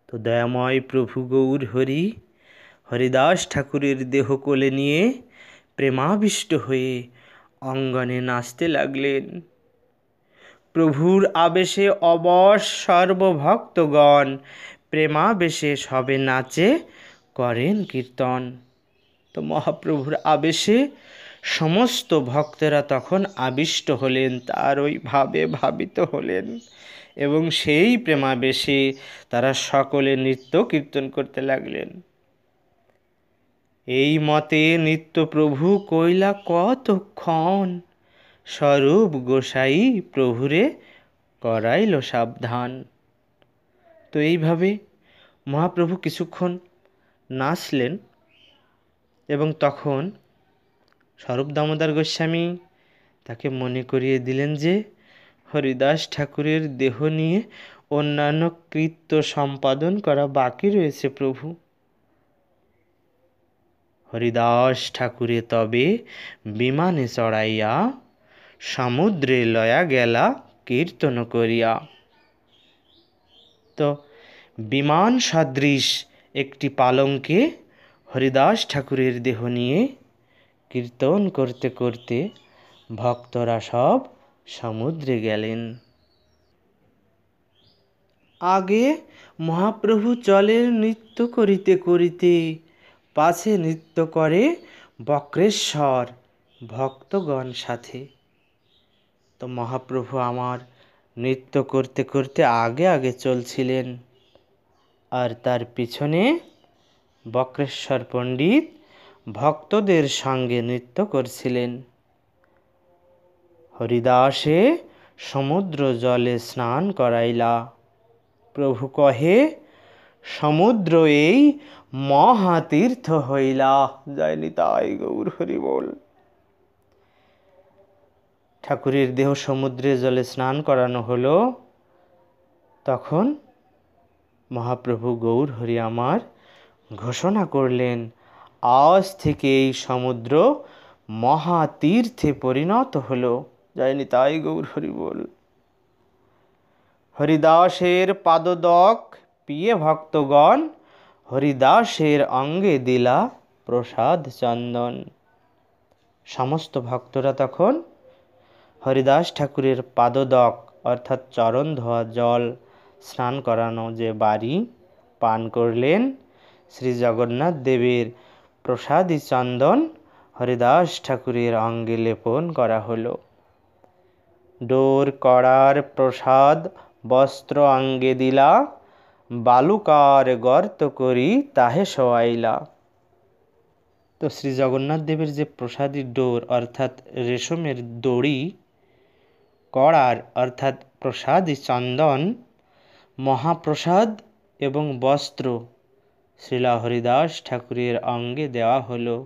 তো দয়াময় প্রভু গৌর হরি হরিদাস ঠাকুরের দেহ কোলে নিয়ে প্রেমাবিষ্ট হয়ে অঙ্গনে নাচতে লাগলেন। প্রভুর আবেশে অবশ সর্বভক্তগণ প্রেমাবেশে সবে নাচে করেন কীর্তন। তো মহাপ্রভুর আবেশে সমস্ত ভক্তরা তখন আবিষ্ট হলেন, তার ওই ভাবে ভাবিত হলেন এবং সেই প্রেমাবেশে তারা সকলে নৃত্য কীর্তন করতে লাগলেন। এই মতে নিত্য প্রভু কইলা কতক্ষণ, স্বরূপ গোসাই প্রভুরে করাইল সাবধান। তো এইভাবে মহাপ্রভু কিছুক্ষণ নাচলেন এবং তখন স্বরূপ দামোদর গোস্বামী তাকে মনে করিয়ে দিলেন যে হরিদাস ঠাকুরের দেহ নিয়ে অন্যান্য কৃত্য সম্পাদন করা বাকি রয়েছে প্রভু। হরিদাস ঠাকুরে তবে বিমানে চড়াইয়া, সমুদ্রে লয়া গেলা কীর্তন করিয়া। তো বিমান সদৃশ একটি পালঙ্কে হরিদাস ঠাকুরের দেহ নিয়ে কীর্তন করতে করতে ভক্তরা সব সমুদ্রে গেলেন। আগে মহাপ্রভু জলের নৃত্য করিতে করিতে পাছে নৃত্য করে বক্রেশ্বর ভক্তগণ সাথে। তো মহাপ্রভু আমার নৃত্য করতে করতে আগে আগে চলছিলেন, আর তার পিছনে বক্রেশ্বর পণ্ডিত ভক্তদের সঙ্গে নৃত্য করছিলেন। হরিদাসে সমুদ্র জলে স্নান করাইলা। প্রভু কহে, সমুদ্র এই মহাতীর্থ হইলা। জয় নিতাই গৌর হরি বল। ঠাকুরের দেহ সমুদ্রের জলে স্নান করানো হলো। তখন মহাপ্রভু গৌর হরি আমার ঘোষণা করলেন, আজ থেকে এই সমুদ্র মহাতীর্থে পরিণত হলো। জয় নিতাই গৌর হরি বল। হরিদাসের পাদদক পিয়ে ভক্তগণ হরিদাসের অঙ্গে দিলা প্রসাদ চন্দন। সমস্ত ভক্তরা তখন হরিদাস ঠাকুরের পাদদক অর্থাৎ চরণ ধোয়া জল, স্নান করানো যে বাড়ি পান করলেন। শ্রী জগন্নাথ দেবের প্রসাদী চন্দন হরিদাস ঠাকুরের অঙ্গে লেপন করা হলো। ডোর কড়ার প্রসাদ বস্ত্র অঙ্গে দিলা, বালুকার গর্ত করি তাহে শোয়াইলা। তো শ্রী জগন্নাথ দেবের যে প্রসাদী ডোর অর্থাৎ রেশমের দড়ি, কড়ার অর্থাৎ প্রসাদী চন্দন, মহাপ্রসাদ এবং বস্ত্র শ্রীলা হরিদাস ঠাকুরের অঙ্গে দেওয়া হলো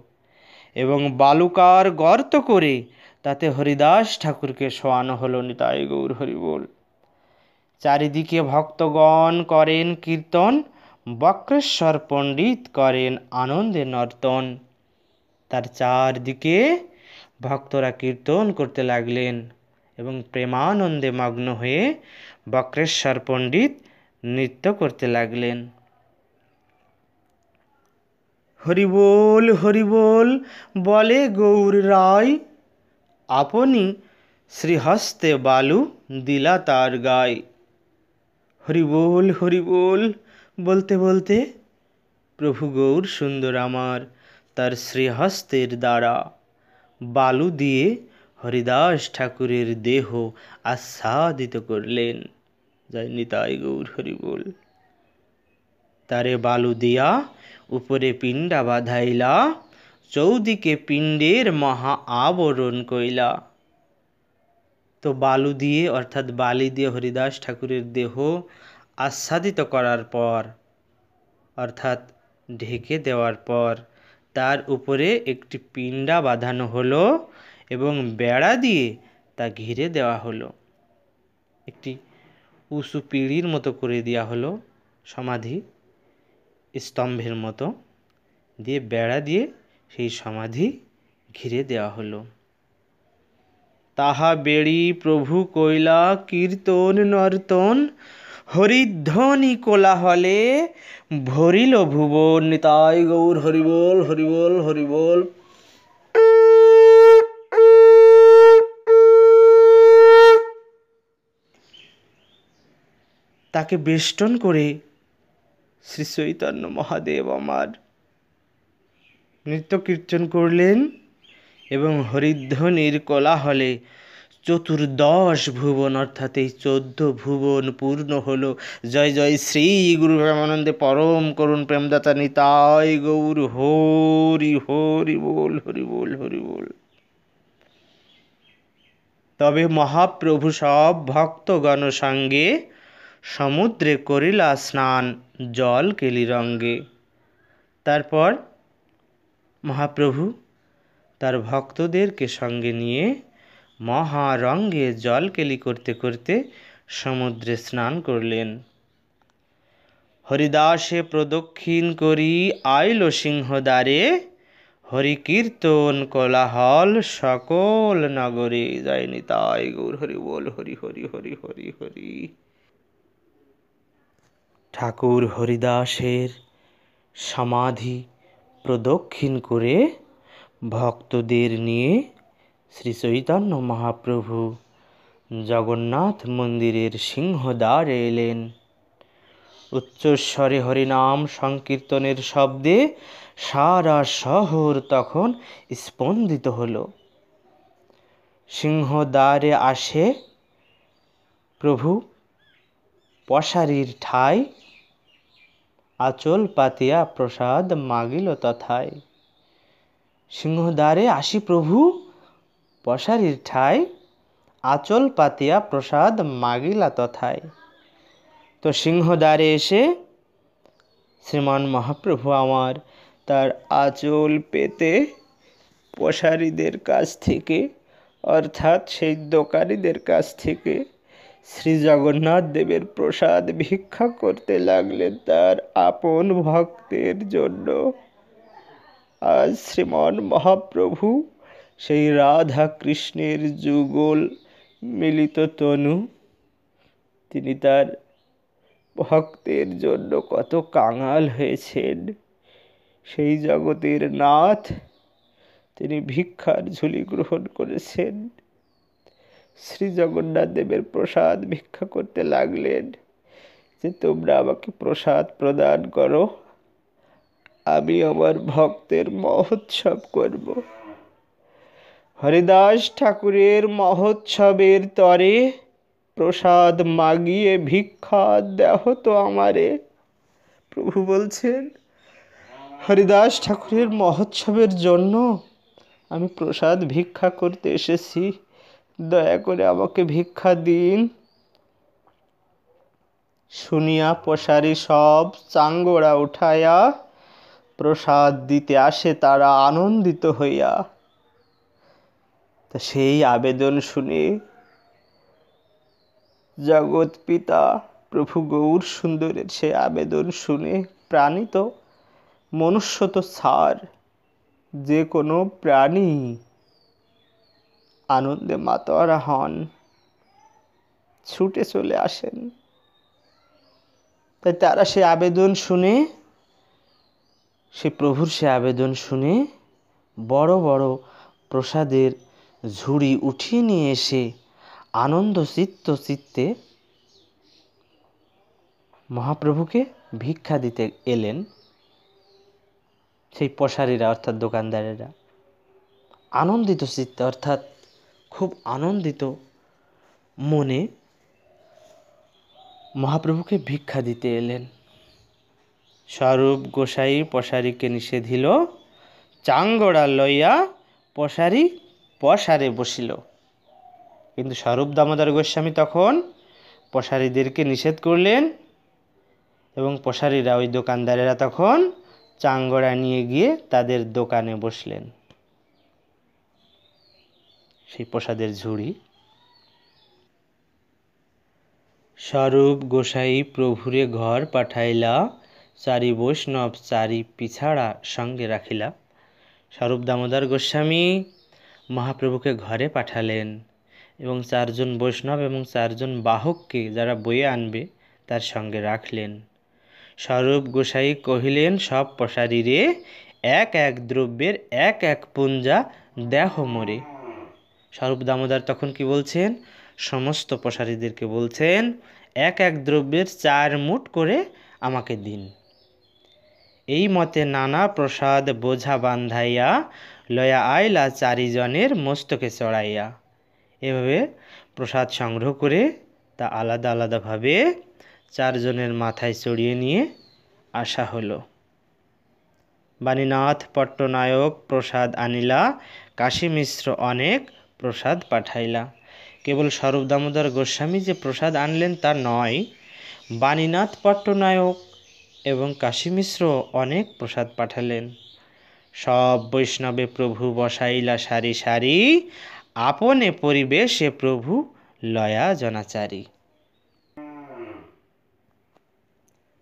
এবং বালুকার গর্ত করে তাতে হরিদাস ঠাকুরকে শোয়ানো হলো। নিতাই গৌর হরি বল। চারিদিকে ভক্তগণ করেন কীর্তন, বক্রেশ্বর পণ্ডিত করেন আনন্দে নর্তন। তার চারদিকে ভক্তরা কীর্তন করতে লাগলেন এবং প্রেমানন্দে মগ্ন হয়ে বক্রেশ্বর পণ্ডিত নৃত্য করতে লাগলেন। হরিবোল হরিবোল বলে গৌর রায়, আপনি শ্রীহস্তে বালু দিলা তার গায়। হরিবোল হরিবোল বলতে বলতে প্রভু গৌর সুন্দর আমার তার শ্রীহস্তের দ্বারা বালু দিয়ে হরিদাস ঠাকুরের দেহ আচ্ছাদিত করলেন। জয় নিতাই গৌর হরি বল। তারে বালু দিয়া উপরে পিণ্ডা বাঁধাইলা, চৌদিকে পিণ্ডের মহা আবরণ কইলা। তো বালু দিয়ে অর্থাৎ বালি দিয়ে হরিদাস ঠাকুরের দেহ আচ্ছাদিত করার পর অর্থাৎ ঢেকে দেওয়ার পর তার উপরে একটি পিণ্ডা বাঁধানো হলো এবং বেড়া দিয়ে তা ঘিরে দেওয়া হলো। একটি উঁচু পিঁড়ির মতো করে দেওয়া হলো, সমাধি স্তম্ভের মতো দিয়ে বেড়া দিয়ে সেই সমাধি ঘিরে দেওয়া হলো। তাহা বেড়ি প্রভু কইলা কীর্তন নর্তন, হরিধ্বনি কোলাহলে ভরিল ভুবন। নিতাই গৌর হরিবোল হরিবোল হরিবোল। তাকে বেষ্টন করে শ্রী চৈতন্য মহাদেব আমার নৃত্য কীর্তন করলেন এবং হরিধ্বনির কোলাহলে চতুর্দশ ভুবন অর্থাৎ এই 14 ভুবন পূর্ণ হলো। জয় জয় শ্রী গুরু প্রেমানন্দে পরম করুণ প্রেমদাতা নিতাই গৌর হরি হরি বল হরি বল হরি বল। তবে মহাপ্রভু সব ভক্তগণ সঙ্গে সমুদ্রে করিলা স্নান জল কেলি রঙ্গে। তারপর মহাপ্রভু তার ভক্তদেরকে সঙ্গে নিয়ে মহারঙ্গে জল কেলি করতে করতে সমুদ্রে স্নান করলেন। হরিদাসে প্রদক্ষিণ করি আইল সিংহদ্বারে, হরি কীর্তন কোলাহল সকল নগরে। জয় নিতাই গৌর হরি বল হরি হরি হরি হরি হরি। ঠাকুর হরিদাসের সমাধি প্রদক্ষিণ করে ভক্তদের নিয়ে শ্রী চৈতন্য মহাপ্রভু জগন্নাথ মন্দিরের সিংহদ্বারে এলেন। উচ্চস্বরে হরিনাম সংকীর্তনের শব্দে সারা শহর তখন স্পন্দিত হল। সিংহদ্বারে আসে প্রভু, পশারির ঠাই আঁচল পাতিয়া প্রসাদ মাগিল তথায়। সিংহদ্বারে আসি প্রভু, পশারির ঠাই আঁচল পাতিয়া প্রসাদ মাগিলা তথায়। তো সিংহদ্বারে এসে শ্রীমান মহাপ্রভু আমার তার আঁচল পেতে পশারিদের কাছ থেকে, অর্থাৎ সেই দোকানিদের কাছ থেকে শ্রী জগন্নাথ দেবের প্রসাদ ভিক্ষা করতে লাগলেন তার আপন ভক্তের জন্য। আজ শ্রীমান মহাপ্রভু সেই রাধা কৃষ্ণের যুগল মিলিত তনু, তিনি তার ভক্তের জন্য কত কাঙাল হয়েছেন। সেই জগতের নাথ তিনি ভিক্ষার ঝুলি গ্রহণ করেছেন, শ্রী জগন্নাথ দেবের প্রসাদ ভিক্ষা করতে লাগলেন যে তোমরা আমাকে প্রসাদ প্রদান করো, আমি আমার ভক্তের মহোৎসব করব। হরিদাস ঠাকুরের মহোৎসবের তরে প্রসাদ মাগিয়ে ভিক্ষা দেহ তো আমারে। প্রভু বলছেন হরিদাস ঠাকুরের মহোৎসবের জন্য আমি প্রসাদ ভিক্ষা করতে এসেছি, দয়া করে আমাকে ভিক্ষা দিন। শুনিয়া পশারি সব চাঙ্গোড়া উঠাইয়া প্রসাদ দিতে আসে তারা আনন্দিত হইয়া। তা সেই আবেদন শুনে জগৎ পিতা প্রভু গৌর সুন্দরের সেই আবেদন শুনে প্রাণিত, মনুষ্য তো ছাড়, যে কোনো প্রাণী আনন্দে মাতোয়ারা হন, ছুটে চলে আসেন। তাই তারা সে আবেদন শুনে, সে প্রভুর সে আবেদন শুনে বড় বড় প্রসাদের ঝুড়ি উঠিয়ে নিয়ে এসে আনন্দ চিত্তে মহাপ্রভুকে ভিক্ষা দিতে এলেন। সেই পশারিরা অর্থাৎ দোকানদারেরা আনন্দিত চিত্তে অর্থাৎ খুব আনন্দিত মনে মহাপ্রভুকে ভিক্ষা দিতে এলেন। স্বরূপ গোসাই পশারিকে নিষেধিল, চাঙ্গড়া লইয়া পশারি পশারে বসিল। কিন্তু স্বরূপ দামোদর গোস্বামী তখন পশারিদেরকে নিষেধ করলেন এবং পশারিরা ওই দোকানদারেরা তখন চাঙ্গড়া নিয়ে গিয়ে তাদের দোকানে বসলেন। সেই প্রসাদের ঝুড়ি স্বরূপ গোসাই প্রভুরে ঘর পাঠাইলা, চারি বৈষ্ণব চারি পিছাড়া সঙ্গে রাখিলা। স্বরূপ দামোদর গোস্বামী মহাপ্রভুকে ঘরে পাঠালেন এবং চারজন বৈষ্ণব এবং চারজন বাহককে যারা বয়ে আনবে তার সঙ্গে রাখলেন। স্বরূপ গোসাই কহিলেন, সব পশারিরে এক এক দ্রব্যের এক এক পুঞ্জা দেহ মোরে। স্বরূপ দামোদর তখন কি বলছেন? সমস্ত পশারিদেরকে বলছেন এক এক দ্রব্যের 4 মুঠ করে আমাকে দিন। এই মতে নানা প্রসাদ বোঝা বান্ধাইয়া লয়া আইলা চারিজনের মস্তকে চড়াইয়া। এভাবে প্রসাদ সংগ্রহ করে তা আলাদা আলাদাভাবে 4 জনের মাথায় চড়িয়ে নিয়ে আসা হলো। বাণীনাথ পট্টনায়ক প্রসাদ আনিলা, কাশী মিশ্র অনেক প্রসাদ পাঠাইলা। কেবল স্বরূপ দামোদর গোস্বামী যে প্রসাদ আনলেন তা নয়, বাণীনাথ পট্টনায়ক এবং কাশী মিশ্র অনেক প্রসাদ পাঠালেন। সব বৈষ্ণবে প্রভু বসাইলা সারি সারি, আপনে পরিবেশে প্রভু লয়া জনাচারী।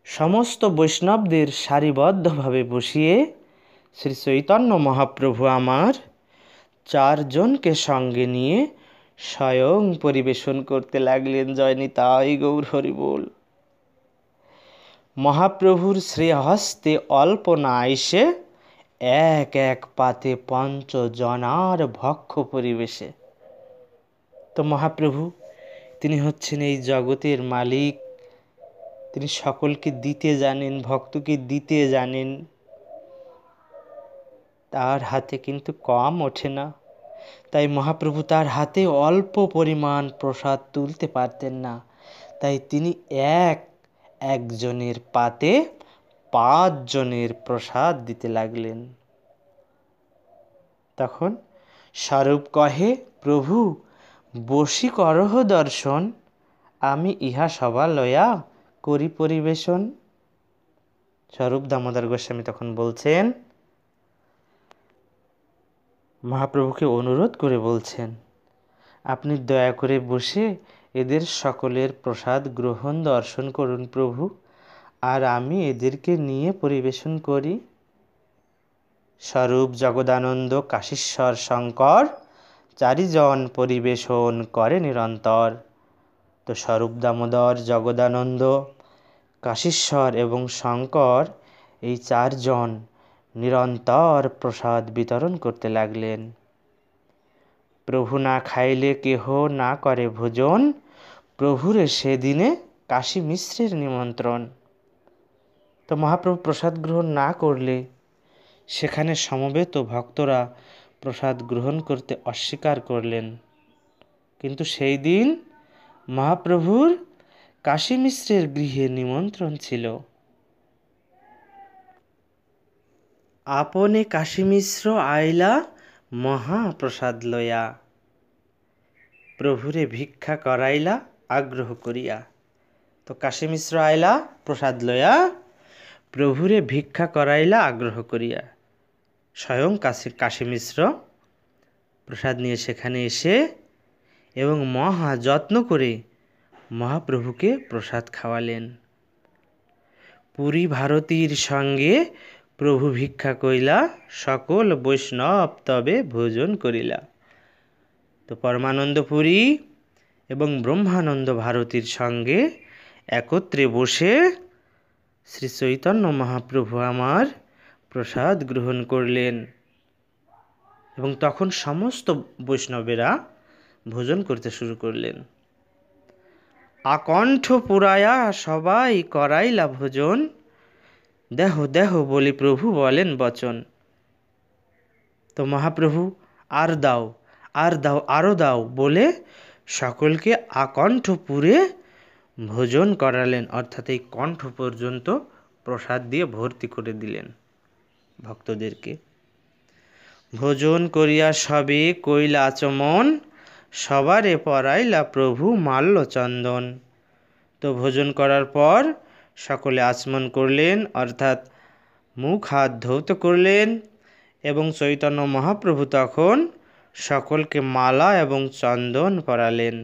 সমস্ত বৈষ্ণবদের সারিবদ্ধভাবে বসিয়ে শ্রী চৈতন্য মহাপ্রভু আমার 4 জনকে সঙ্গে নিয়ে স্বয়ং পরিবেশন করতে লাগলেন। জয় নিতাই গৌর হরি বল। মহাপ্রভুর শ্রীহস্তে অল্প না আইসে এক এক পাতে 5 জনার ভক্ষ পরিবেশে। তো মহাপ্রভু তিনি হচ্ছেন এই জগতের মালিক, তিনি সকলকে দিতে জানেন, ভক্তকে দিতে জানেন, তার হাতে কিন্তু কম ওঠে না। তাই মহাপ্রভু তার হাতে অল্প পরিমাণ প্রসাদ তুলতে পারতেন না, তাই তিনি একজনের পাতে 5 জনের প্রসাদ দিতে লাগলেন। তখন স্বরূপ কহে, প্রভু বসি করহ দর্শন, আমি ইহা সভা লয়া করি পরিবেশন। স্বরূপ দামোদর গোস্বামী তখন বলছেন, মহাপ্রভুকে অনুরোধ করে বলছেন, আপনি দয়া করে বসে এদের সকলের প্রসাদ গ্রহণ দর্শন করুন প্রভু, আর আমি এদেরকে নিয়ে পরিবেশন করি। স্বরূপ, জগদানন্দ, কাশীশ্বর, শঙ্কর 4 জন পরিবেশন করে নিরন্তর। তো স্বরূপ দামোদর, জগদানন্দ, কাশীশ্বর এবং শঙ্কর এই 4 জন নিরন্তর প্রসাদ বিতরণ করতে লাগলেন। প্রভু না খাইলে কেহ না করে ভোজন, প্রভুরে সেদিনে কাশী মিশ্রের নিমন্ত্রণ। তো মহাপ্রভু প্রসাদ গ্রহণ না করলে সেখানে সমবেত ভক্তরা প্রসাদ গ্রহণ করতে অস্বীকার করলেন। কিন্তু সেই দিন মহাপ্রভুর কাশী মিশ্রের গৃহে নিমন্ত্রণ ছিল। আপনে কাশী মিশ্র আইলা মহাপ্রসাদ লয়া, প্রভুরে ভিক্ষা করাইলা আগ্রহ করিয়া। তো কাশী মিশ্র আইলা প্রসাদ লয়া, প্রভুরে ভিক্ষা করাইলা আগ্রহ করিয়া। স্বয়ং কাশী মিশ্র প্রসাদ নিয়ে সেখানে এসে এবং মহা যত্ন করে মহাপ্রভুকে প্রসাদ খাওয়ালেন। পুরী ভারতীর সঙ্গে প্রভু ভিক্ষা কইলা, সকল বৈষ্ণব তবে ভোজন করিলা। তো পরমানন্দ পুরী এবং ব্রহ্মানন্দ ভারতীর সঙ্গে একত্রে বসে শ্রী চৈতন্য মহাপ্রভু আমার প্রসাদ গ্রহণ করলেন এবং তখন সমস্ত বৈষ্ণবেরা ভোজন করতে শুরু করলেন। আকণ্ঠ পুরায়া সবাই করাইলা ভোজন, দেহ দেহ বলি প্রভু বলেন বচন। তো মহাপ্রভু আর দাও, আর দাও, আরও দাও বলে সকলকে আকণ্ঠ পুরে ভোজন করালেন, অর্থাৎ এই কণ্ঠ পর্যন্ত প্রসাদ দিয়ে ভর্তি করে দিলেন ভক্তদেরকে। ভোজন করিয়া সবে কইলা আচমন, সবারে পরাইলা প্রভু মাল্য চন্দন। তো ভোজন করার পর সকলে আচমন করলেন, অর্থাৎ মুখ হাত ধৌত করলেন এবং চৈতন্য মহাপ্রভু তখন সকলকে মালা এবং চন্দন পরালেন।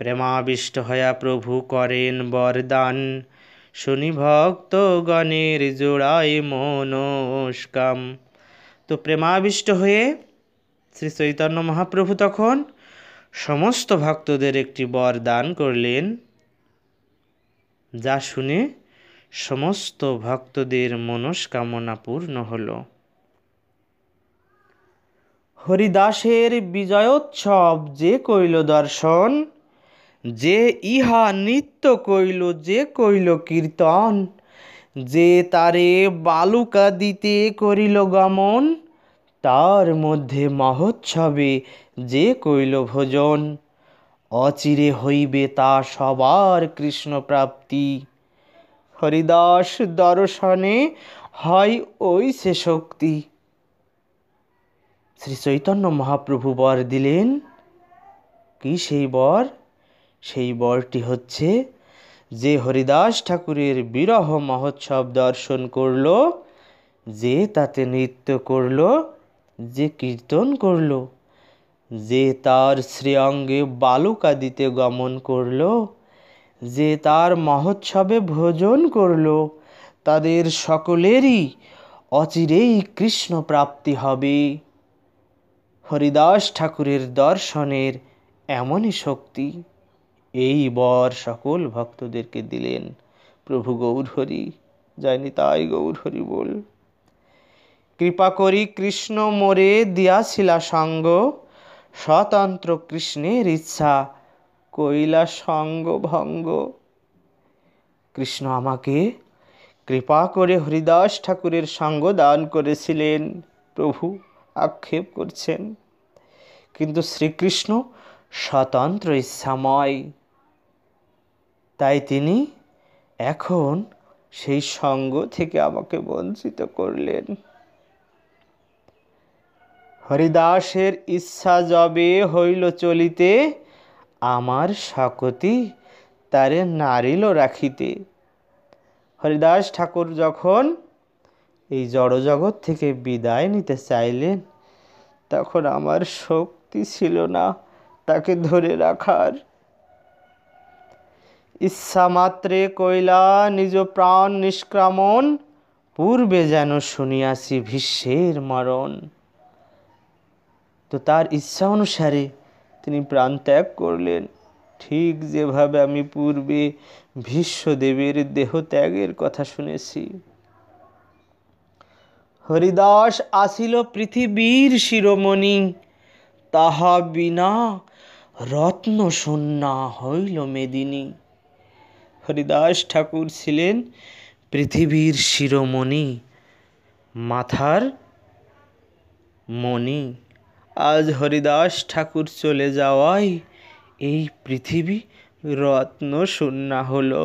প্রেমাবিষ্ট হইয়া প্রভু করেন বরদান, শুনি ভক্ত গণের জোড়ায় মনস্কাম। তো প্রেমাবিষ্ট হয়ে শ্রী চৈতন্য মহাপ্রভু তখন সমস্ত ভক্তদের একটি বর দান করলেন, যা শুনে সমস্ত ভক্তদের মনস্কামনা পূর্ণ হল। হরিদাসের বিজয়োৎসব যে কইল দর্শন, যে ইহা নিত্য কইল যে কইল কীর্তন, যে তারে বালুকা দিতে করিল গমন, তার মধ্যে মহোৎসবে যে কইল ভোজন, অচিরে হইবে তা সবার কৃষ্ণ প্রাপ্তি, হরিদাস দর্শনে হয় ওই সে শক্তি। শ্রী চৈতন্য মহাপ্রভু বর দিলেন। কি সেই বর? সেই বরটি হচ্ছে, যে হরিদাস ঠাকুরের বিরহ মহোৎসব দর্শন করল, যে তাতে নৃত্য করল, যে কীর্তন করল, যে তার শ্রীঅঙ্গে বালুকা দিতে গমন করল, যে তার মহোৎসবে ভোজন করল, তাদের সকলেরই অচিরেই কৃষ্ণ প্রাপ্তি হবে। হরিদাস ঠাকুরের দর্শনের এমনই শক্তি। এই বর সকল ভক্তদেরকে দিলেন প্রভু গৌরহরি। জয় নিতাই গৌরহরি বল। কৃপা করি কৃষ্ণ মোরে দিয়াছিলা সঙ্গ, স্বতন্ত্র কৃষ্ণের ইচ্ছা কইলা সঙ্গ ভঙ্গ। কৃষ্ণ আমাকে কৃপা করে হরিদাস ঠাকুরের সঙ্গ দান করেছিলেন। প্রভু আক্ষেপ করছেন, কিন্তু শ্রীকৃষ্ণ স্বতন্ত্র ইচ্ছাময়, তাই তিনি এখন সেই সঙ্গ থেকে আমাকে বঞ্চিত করলেন। হরিদাসের ইচ্ছা যবে হইল চলিতে, আমার শকতি তারে নারিল রাখিতে। হরিদাস ঠাকুর যখন এই জড়জগৎ থেকে বিদায় নিতে চাইলেন, তখন আমার শক্তি ছিল না তাকে ধরে রাখার। ইচ্ছা মাত্রে কইলা নিজ প্রাণ নিষ্ক্রমণ, পূর্বে যেন শুনিয়াছি ভীষ্মের মরণ। তো তার ইচ্ছা অনুসারে তিনি প্রাণ ত্যাগ করলেন, ঠিক যেভাবে আমি পূর্বে ভীষ্মদেবের দেহ ত্যাগের কথা শুনেছি। হরিদাস আসিল পৃথিবীর শিরোমণি, তাহা বিনা রত্ন শূন্যা হইল মেদিনী। হরিদাস ঠাকুর ছিলেন পৃথিবীর শিরোমণি, মাথার মণি। আজ হরিদাস ঠাকুর চলে যাওয়ায় এই পৃথিবী রত্ন শূন্যা হলো।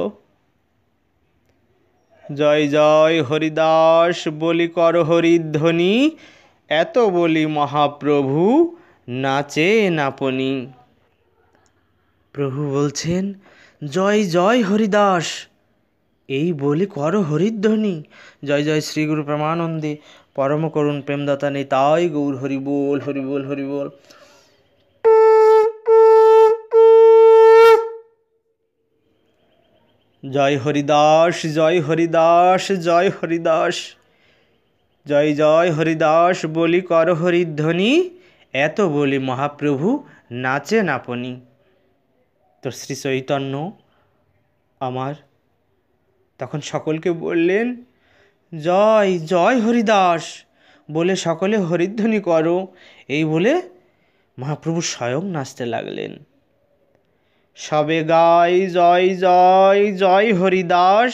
জয় জয় হরিদাস বলি কর হরিধ্বনি, এত বলি মহাপ্রভু নাচে নাপনি। প্রভু বলছেন জয় জয় হরিদাস, এই বলি কর হরিধ্বনি। জয় জয় শ্রী গুরু প্রেমানন্দে পরম করুণ প্রেমদাতা নিতাই গৌর হরি বল হরি বল হরি বল। জয় হরিদাস জয় হরিদাস জয় হরিদাস, জয় জয় হরিদাস বলি কর হরিধ্বনি, এত বলি মহাপ্রভু নাচে নাপনি। তো শ্রী চৈতন্য আমার তখন সকলকে বললেন জয় জয় হরিদাস বলে সকলে হরিধ্বনি করো, এই বলে মহাপ্রভু স্বয়ং নাচতে লাগলেন। সবে গায় জয় জয় জয় হরিদাস,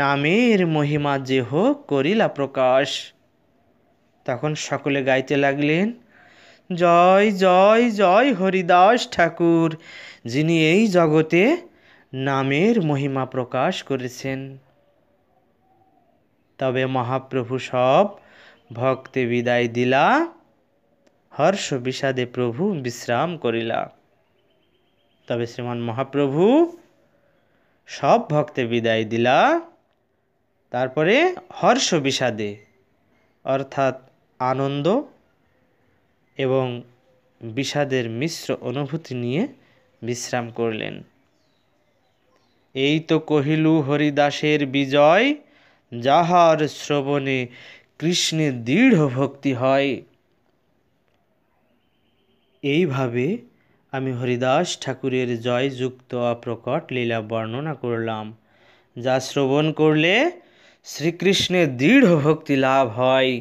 নামের মহিমা যেহ করিলা প্রকাশ। তখন সকলে গাইতে লাগলেন জয় জয় জয় হরিদাস ঠাকুর, যিনি এই জগতে নামের মহিমা প্রকাশ করেছেন। তবে মহাপ্রভু সব ভক্তে বিদায় দিলা, হর্ষ বিষাদে প্রভু বিশ্রাম করিলা। তবে শ্রীমান মহাপ্রভু সব ভক্তে বিদায় দিলা, তারপরে হর্ষ বিষাদে অর্থাৎ আনন্দ এবং বিষাদের মিশ্র অনুভূতি নিয়ে বিশ্রাম করলেন। এই তো কহিলু হরিদাসের বিজয়, যাহার শ্রবণে কৃষ্ণের দৃঢ় ভক্তি হয়। এইভাবে আমি হরিদাস ঠাকুরের জয়যুক্ত অপ্রকট লীলা বর্ণনা করলাম, যা শ্রবণ করলে শ্রীকৃষ্ণের দৃঢ় ভক্তি লাভ হয়।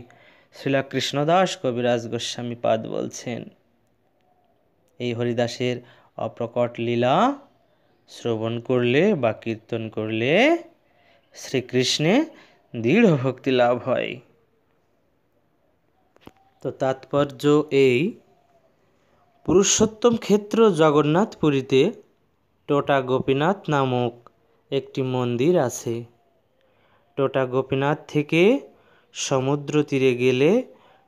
শ্রীলা কৃষ্ণদাস কবিরাজ গোস্বামী পাদ বলছেন এই হরিদাসের অপ্রকট লীলা শ্রবণ করলে বা কীর্তন করলে শ্রীকৃষ্ণে দৃঢ় ভক্তি লাভ হয়। তো তাৎপর্য এই, পুরুষোত্তম ক্ষেত্র জগন্নাথপুরীতে টোটা গোপীনাথ নামক একটি মন্দির আছে। টোটা গোপীনাথ থেকে সমুদ্র তীরে গেলে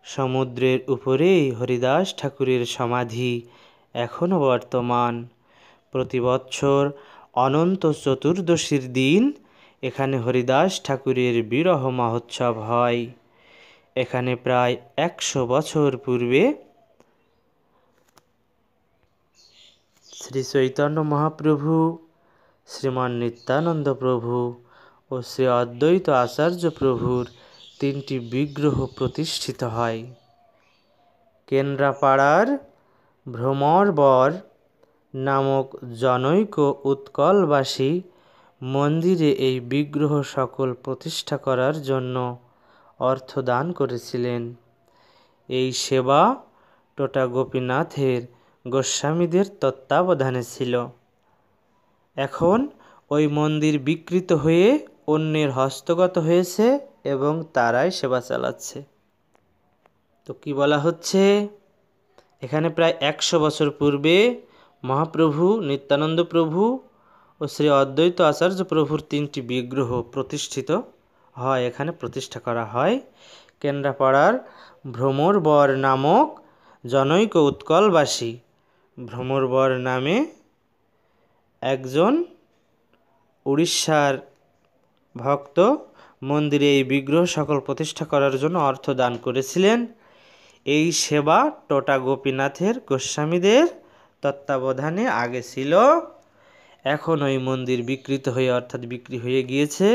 সমুদ্রের উপরেই হরিদাস ঠাকুরের সমাধি এখনও বর্তমান। প্রতি বৎসর অনন্ত চতুর্দশীর দিন এখানে হরিদাস ঠাকুরের বিরহ মহোৎসব হয়। এখানে প্রায় 100 বছর পূর্বে শ্রী চৈতন্য মহাপ্রভু, শ্রীমান নিত্যানন্দ প্রভু ও শ্রী অদ্বৈত আচার্য প্রভুর 3টি বিগ্রহ প্রতিষ্ঠিত হয়। কেন্দ্রাপাড়ার ভ্রমরবর নামক জনৈক উৎকলবাসী মন্দিরে এই বিগ্রহ সকল প্রতিষ্ঠা করার জন্য অর্থ দান করেছিলেন। এই সেবা টোটা গোপীনাথের গোস্বামীদের তত্ত্বাবধানে ছিল। এখন ওই মন্দির বিকৃত হয়ে অন্যের হস্তগত হয়েছে এবং তারাই সেবা চালাচ্ছে। তো কি বলা হচ্ছে, এখানে প্রায় 100 বছর পূর্বে মহাপ্রভু নিত্যানন্দ প্রভু ও শ্রী অদ্বৈত আচার্য প্রভুর 3টি বিগ্রহ প্রতিষ্ঠিত হয়, এখানে প্রতিষ্ঠা করা হয়। কেন্দ্রাপাড়ার ভ্রমরবর নামক জনৈক উৎকলবাসী ভ্রমরবর নামে একজন উড়িষ্যার ভক্ত মন্দিরে এই বিগ্রহ সকল প্রতিষ্ঠা করার জন্য অর্থ দান করেছিলেন। এই সেবা টোটা গোপীনাথের গোস্বামীদের তত্ত্বাবধানে আগে ছিল। এখন ওই মন্দির বিকৃত হয়ে অর্থাৎ বিক্রি হয়ে গিয়েছে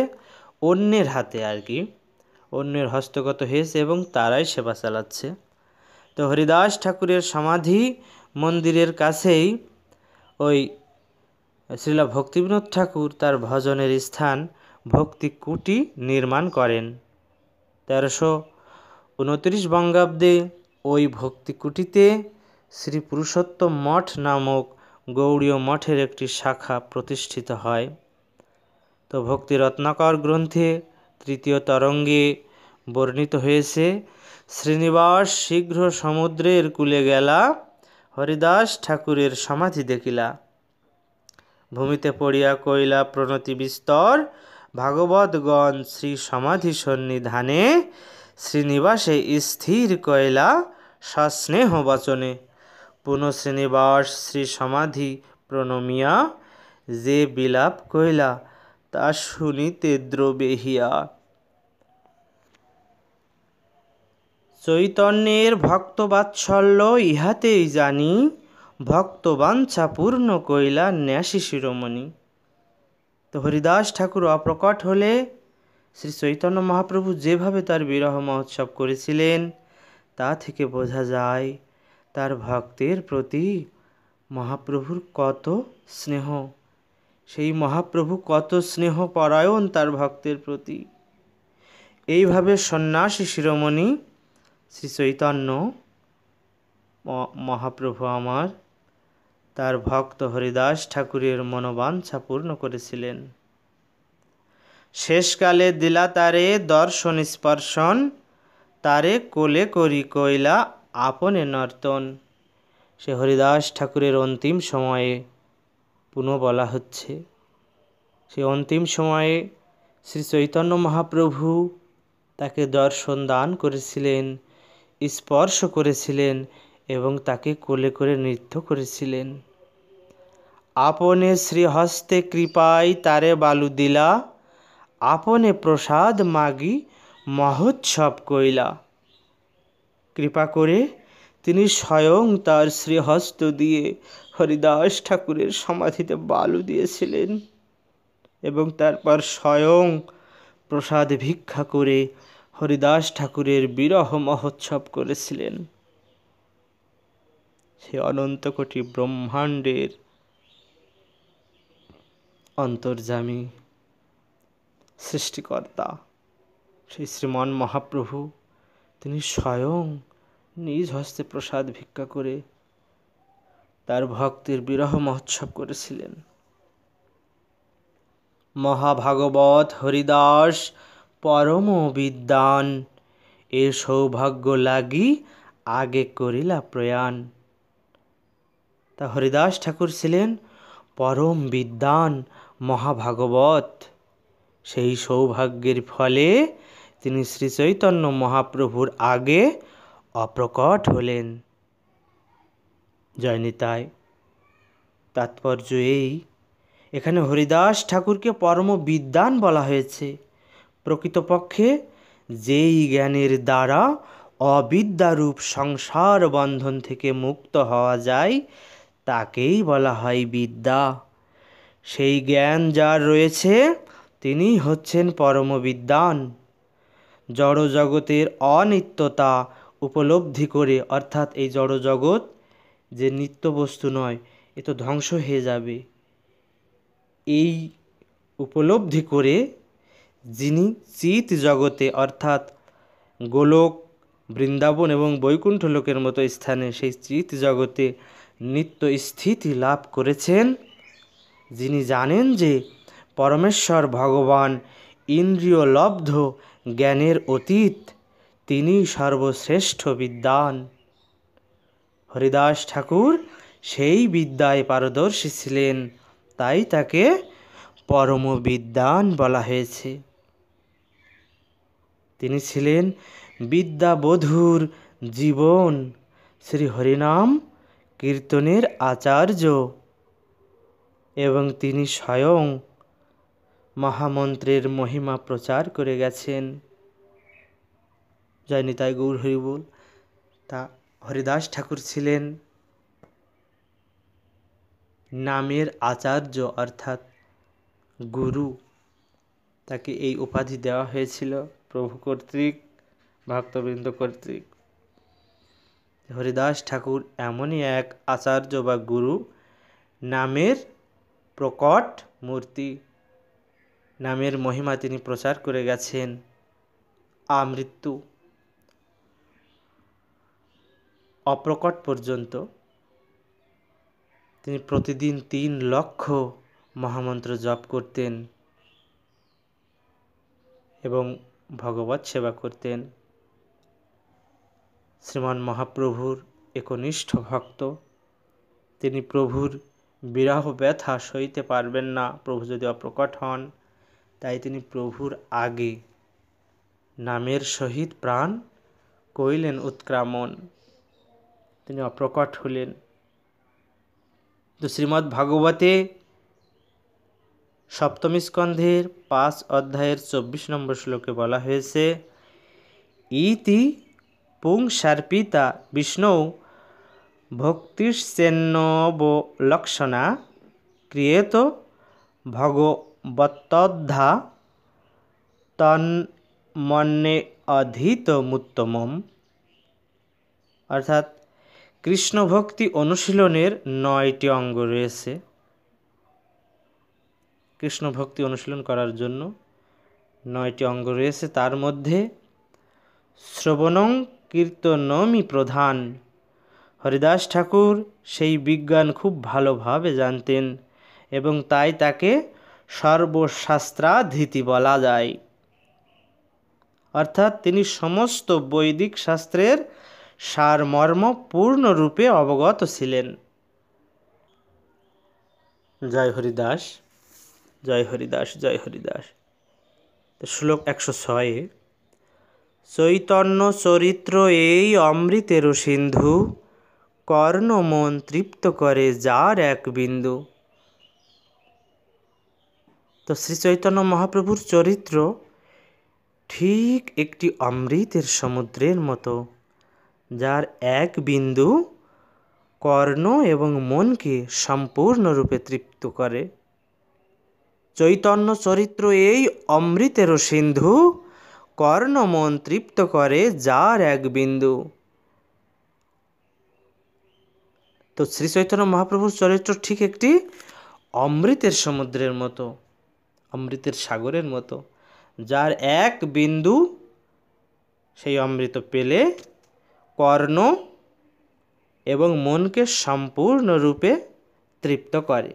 অন্যের হাতে, আর কি অন্যের হস্তগত হয়েছে এবং তারাই সেবা চালাচ্ছে। তো হরিদাস ঠাকুরের সমাধি মন্দিরের কাছেই ওই শ্রীলা ভক্তিবিনোদ ঠাকুর তার ভজনের স্থান ভক্তি কুটি নির্মাণ করেন। 1329 বঙ্গাব্দে ওই ভক্তি কুটিতে শ্রী পুরুষোত্তম মঠ নামক গৌড়ীয় মঠের একটি শাখা প্রতিষ্ঠিত হয়। তো ভক্তি রত্নাকর গ্রন্থে 3য় তরঙ্গে বর্ণিত হয়েছে, শ্রীনিবাস শীঘ্র সমুদ্রের কূলে গেলা, হরিদাস ঠাকুরের সমাধি দেখিলা, ভূমিতে পড়িয়া কইলা প্রণতি বিস্তর, ভাগবতগণ শ্রী সমাধি সন্নিধানে, শ্রীনিবাসে স্থির কইলা সস্নেহ বচনে, পুনঃ শ্রীনিবাস শ্রী সমাধি প্রণমিয়া, যে বিলাপ কইলা তা শুনিতে দ্রবেহিয়া। চৈতন্যের ভক্তবাৎসল্য ইহাতেই জানি, ভক্তবাঞ্ছা পূর্ণ কইলা ন্যাসী শিরোমণি। তো হরিদাস ঠাকুর অপ্রকট হলে শ্রী চৈতন্য মহাপ্রভু যেভাবে তার বিরহ মহোৎসব করেছিলেন তা থেকে বোঝা যায় তার ভক্তের প্রতি মহাপ্রভুর কত স্নেহ, সেই মহাপ্রভু কত স্নেহ পরায়ণ তার ভক্তের প্রতি। এইভাবে সন্ন্যাসী শিরোমণি শ্রী চৈতন্য মহাপ্রভু আমার তার ভক্ত হরিদাস ঠাকুরের মনোবাঞ্ছা পূর্ণ করেছিলেন। শেষকালে দিলা তারে দর্শন স্পর্শন, তারে কোলে করি কইলা আপনে নর্তন। সে হরিদাস ঠাকুরের অন্তিম সময়ে পুনঃ বলা হচ্ছে, সে অন্তিম সময়ে শ্রী চৈতন্য মহাপ্রভু তাকে দর্শন দান করেছিলেন, স্পর্শ করেছিলেন এবং তাকে কোলে করে নৃত্য করেছিলেন। আপনে শ্রীহস্তে কৃপায় তারে বালু দিলা, আপনে প্রসাদ মাগি মহোৎসব কইলা। কৃপা করে তিনি স্বয়ং তার শ্রীহস্ত দিয়ে হরিদাস ঠাকুরের সমাধিতে বালু দিয়েছিলেন এবং তারপর স্বয়ং প্রসাদ ভিক্ষা করে হরিদাস ঠাকুরের বিরহ মহোৎসব করেছিলেন। সে অনন্ত কোটি ব্রহ্মাণ্ডের অন্তর্যামী সৃষ্টিকর্তা সেই শ্রীমান মহাপ্রভু তিনি স্বয়ং নিজ হস্তে প্রসাদ ভিক্ষা করে তার ভক্তের বিরহ মহোৎসব করেছিলেন। মহাভাগবত হরিদাস পরম বিদ্বান, এ সৌভাগ্য লাগি আগে করিলা প্রয়াণ। তা হরিদাস ঠাকুর ছিলেন পরম বিদ্বান মহাভাগবত, সেই সৌভাগ্যের ফলে তিনি শ্রী চৈতন্য মহাপ্রভুর আগে অপ্রকট হলেন। জয় নিতাই। তাৎপর্য এই, এখানে হরিদাস ঠাকুরকে পরম বিদ্বান বলা হয়েছে। প্রকৃতপক্ষে যেই জ্ঞানের দ্বারা অবিদ্যারূপ সংসার বন্ধন থেকে মুক্ত হওয়া যায় তাকেই বলা হয় বিদ্যা। সেই জ্ঞান যার রয়েছে তিনি হচ্ছেন পরম বিদ্বান। জড় জগতের অনিত্যতা উপলব্ধি করে, অর্থাৎ এই জড় জগৎ যে নিত্য বস্তু নয়, এ তো ধ্বংস হয়ে যাবে, এই উপলব্ধি করে যিনি চিৎ জগতে অর্থাৎ গোলক, বৃন্দাবন এবং বৈকুণ্ঠ লোকের মতো স্থানে সেই চিৎ জগতে নিত্য স্থিতি লাভ করেছেন, যিনি জানেন যে পরমেশ্বর ভগবান ইন্দ্রিয় লব্ধ জ্ঞানের অতীত, তিনি সর্বশ্রেষ্ঠ বিদ্বান। হরিদাস ঠাকুর সেই বিদ্যায় পারদর্শী ছিলেন, তাই তাকে পরমবিদ্বান বলা হয়েছে। তিনি ছিলেন বিদ্যাবধূর জীবন শ্রী হরিনাম কীর্তনের আচার্য এবং তিনি স্বয়ং মহামন্ত্রের মহিমা প্রচার করে গেছেন। জয় নিতাই গৌর হরি বল। তা হরিদাস ঠাকুর ছিলেন নামের আচার্য অর্থাৎ গুরু। তাকে এই উপাধি দেওয়া হয়েছিল প্রভু কর্তৃক, ভক্তবৃন্দ কর্তৃক। হরিদাস ঠাকুর এমনই এক আচার্য বা গুরু, নামের প্রকট মূর্তি। নামের মহিমা তিনি প্রচার করে গেছেন আমৃত্যু অপ্রকট পর্যন্ত। তিনি প্রতিদিন 3 লক্ষ মহামন্ত্র জপ করতেন এবং ভগবত সেবা করতেন। শ্রীমান মহাপ্রভুর একনিষ্ঠ ভক্ত। তিনি প্রভুর বিরহ ব্যথা সইতে পারবেন না প্রভু যদি অপ্রকট হন, তাই তিনি প্রভুর আগে নামের সহিত প্রাণ কইলেন উৎক্রামণ, তিনি অপ্রকট হলেন। তো শ্রীমদ্ ভাগবতে সপ্তম স্কন্ধের 5 অধ্যায়ের 24 নম্বর শ্লোকে বলা হয়েছে, ইতি পুংসার্পিতা বিষ্ণু ভক্তিশ্চেন্নবলক্ষণা ক্রিয়েত ভগবত্তদ্ধা তন্মন্যে অধীতমুত্তমম। অর্থাৎ কৃষ্ণ ভক্তি অনুশীলনের 9টি অঙ্গ রয়েছে। কৃষ্ণ ভক্তি অনুশীলন করার জন্য 9টি অঙ্গ রয়েছে, তার মধ্যে শ্রবণং কীর্তনমই প্রধান। হরিদাস ঠাকুর সেই বিজ্ঞান খুব ভালোভাবে জানতেন এবং তাই তাকে সর্বশাস্ত্রাধীতি বলা যায়। অর্থাৎ তিনি সমস্ত বৈদিক শাস্ত্রের সারমর্ম পূর্ণরূপে অবগত ছিলেন। জয় হরিদাস, জয় হরিদাস, জয় হরিদাস। শ্লোক 106, চৈতন্য চরিত্র এই অমৃতের সিন্ধু, কর্ণ মন তৃপ্ত করে যার এক বিন্দু। তো শ্রী চৈতন্য মহাপ্রভুর চরিত্র ঠিক একটি অমৃতের সমুদ্রের মতো, যার এক বিন্দু কর্ণ এবং মনকে সম্পূর্ণরূপে তৃপ্ত করে। চৈতন্য চরিত্র এই অমৃতের সিন্ধু, কর্ণ মন তৃপ্ত করে যার এক বিন্দু। তো শ্রী চৈতন্য মহাপ্রভুর চরিত্র ঠিক একটি অমৃতের সমুদ্রের মতো, অমৃতের সাগরের মতো, যার এক বিন্দু সেই অমৃত পেলে কর্ণ এবং মনকে সম্পূর্ণরূপে তৃপ্ত করে।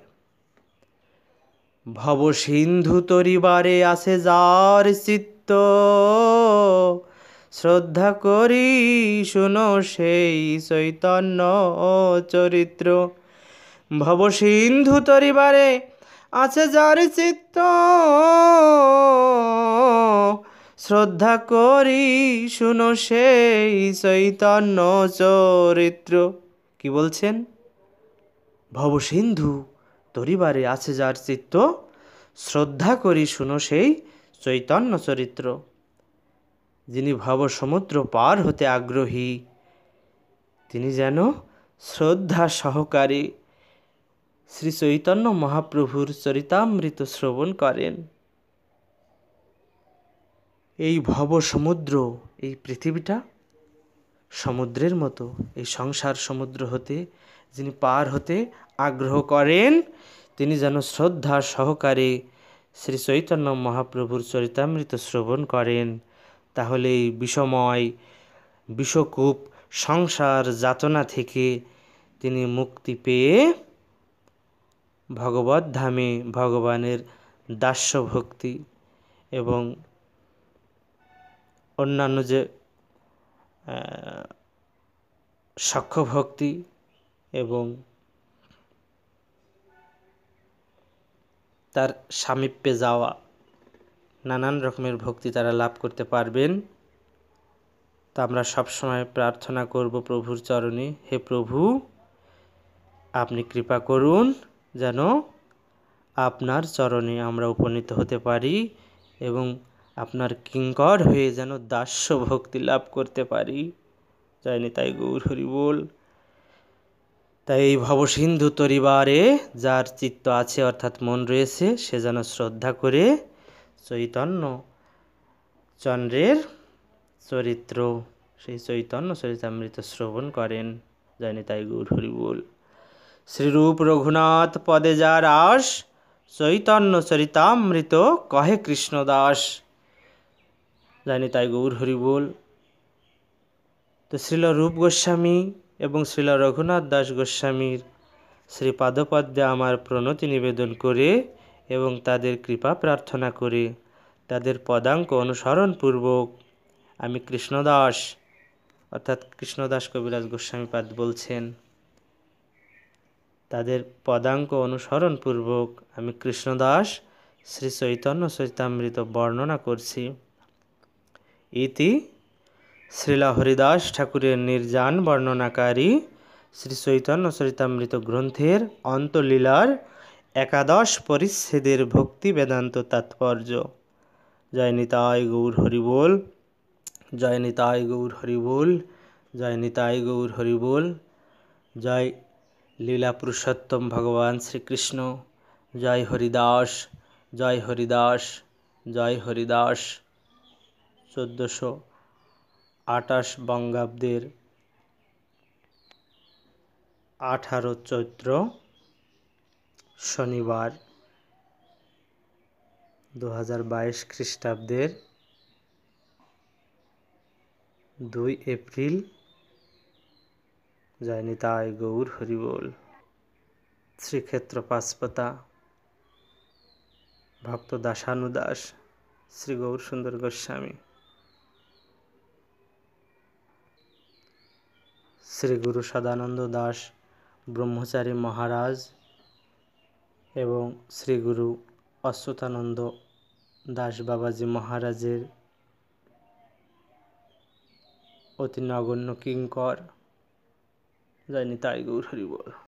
ভবসিন্ধু তরিবারে আসে যার চিত্ত, শ্রদ্ধা করি শুনো সেই চৈতন্য চরিত্র। ভবসিন্ধু তরিবারে আছে যার চিত্ত, শ্রদ্ধা করি শুনো সেই চৈতন্য চরিত্র। কি বলছেন? ভবসিন্ধু তরিবারে আছে যার চিত্ত, শ্রদ্ধা করি শুনো সেই চৈতন্য চরিত্র। যিনি ভব সমুদ্র পার হতে আগ্রহী, তিনি যেন শ্রদ্ধা সহকারে শ্রী চৈতন্য মহাপ্রভুর চরিতামৃত শ্রবণ করেন। এই ভব সমুদ্র, এই পৃথিবীটা সমুদ্রের মতো, এই সংসার সমুদ্র হতে যিনি পার হতে আগ্রহ করেন, তিনি যেন শ্রদ্ধা সহকারে শ্রী চৈতন্য মহাপ্রভুর চরিতামৃত শ্রবণ করেন। তাহলে এই বিষময় বিষকূপ সংসার যাতনা থেকে তিনি মুক্তি পেয়ে ভগবত ধামে ভগবানের দাস্য ভক্তি এবং অন্যান্য যে সাক্ষ্য ভক্তি এবং তার সামীপ্যে যাওয়া, নানান রকমের ভক্তি তারা লাভ করতে পারবেন। তা আমরা সবসময় প্রার্থনা করব প্রভুর চরণে, হে প্রভু আপনি কৃপা করুন যেন আপনার চরণে আমরা উপনীত হতে পারি এবং আপনার কিঙ্কর হয়ে যেন দাস্য ভক্তি লাভ করতে পারি। জয় নিতাই গৌর হরি বল। তাই এই ভবসিন্ধু তরিবারে যার চিত্ত আছে অর্থাৎ মন রয়েছে, সে যেন শ্রদ্ধা করে চৈতন্য চন্দ্রের চরিত্র, সেই চৈতন্য চরিতামৃত শ্রবণ করেন। জয় নিতাই গৌর হরি বল। শ্রীরূপ রঘুনাথ পদে যার আস, চৈতন্য চরিতামৃত কহে কৃষ্ণদাস। জয় নিতাই গৌর হরি বল। তো শ্রীল রূপ গোস্বামী এবং শ্রীল রঘুনাথ দাস গোস্বামীর শ্রীপাদপদ্মে আমার প্রণতি নিবেদন করে এবং তাদের কৃপা প্রার্থনা করে তাদের পদাঙ্ক অনুসরণপূর্বক আমি কৃষ্ণদাস অর্থাৎ কৃষ্ণদাস কবিরাজ গোস্বামীপাদ বলছেন, তাদের পদাঙ্ক অনুসরণপূর্বক আমি কৃষ্ণদাস শ্রী চৈতন্য চরিতামৃত বর্ণনা করছি। ইতি শ্রীল হরিদাস ঠাকুরের নির্যান বর্ণনাকারী শ্রী চৈতন্য চরিতামৃত গ্রন্থের অন্তলীলার 11 পরিচ্ছেদের ভক্তি বেদান্ত তাৎপর্য। জয় নিতাই গৌর হরি বল। জয় নিতাই গৌর হরি বল। জয় নিতাই গৌর হরি বল। জয় লীলা পুরুষোত্তম ভগবান শ্রীকৃষ্ণ। জয় হরিদাস, জয় হরিদাস, জয় হরিদাস। 1428 বঙ্গাব্দের 18 চৈত্র শনিবার, 2022 খ্রিস্টাব্দের 2 এপ্রিল। জয় নিতাই গৌর হরি বল। শ্রীক্ষেত্র পাঁচপাতা ভক্ত দাসানুদাস শ্রী গৌর সুন্দর গোস্বামী, শ্রী গুরু সদানন্দ দাস ব্রহ্মচারী মহারাজ এবং শ্রী গুরু অচ্যুতানন্দ দাস বাবাজি মহারাজের অতি নগণ্য কিঙ্কর। জয় নিতাই গৌর হরি বল।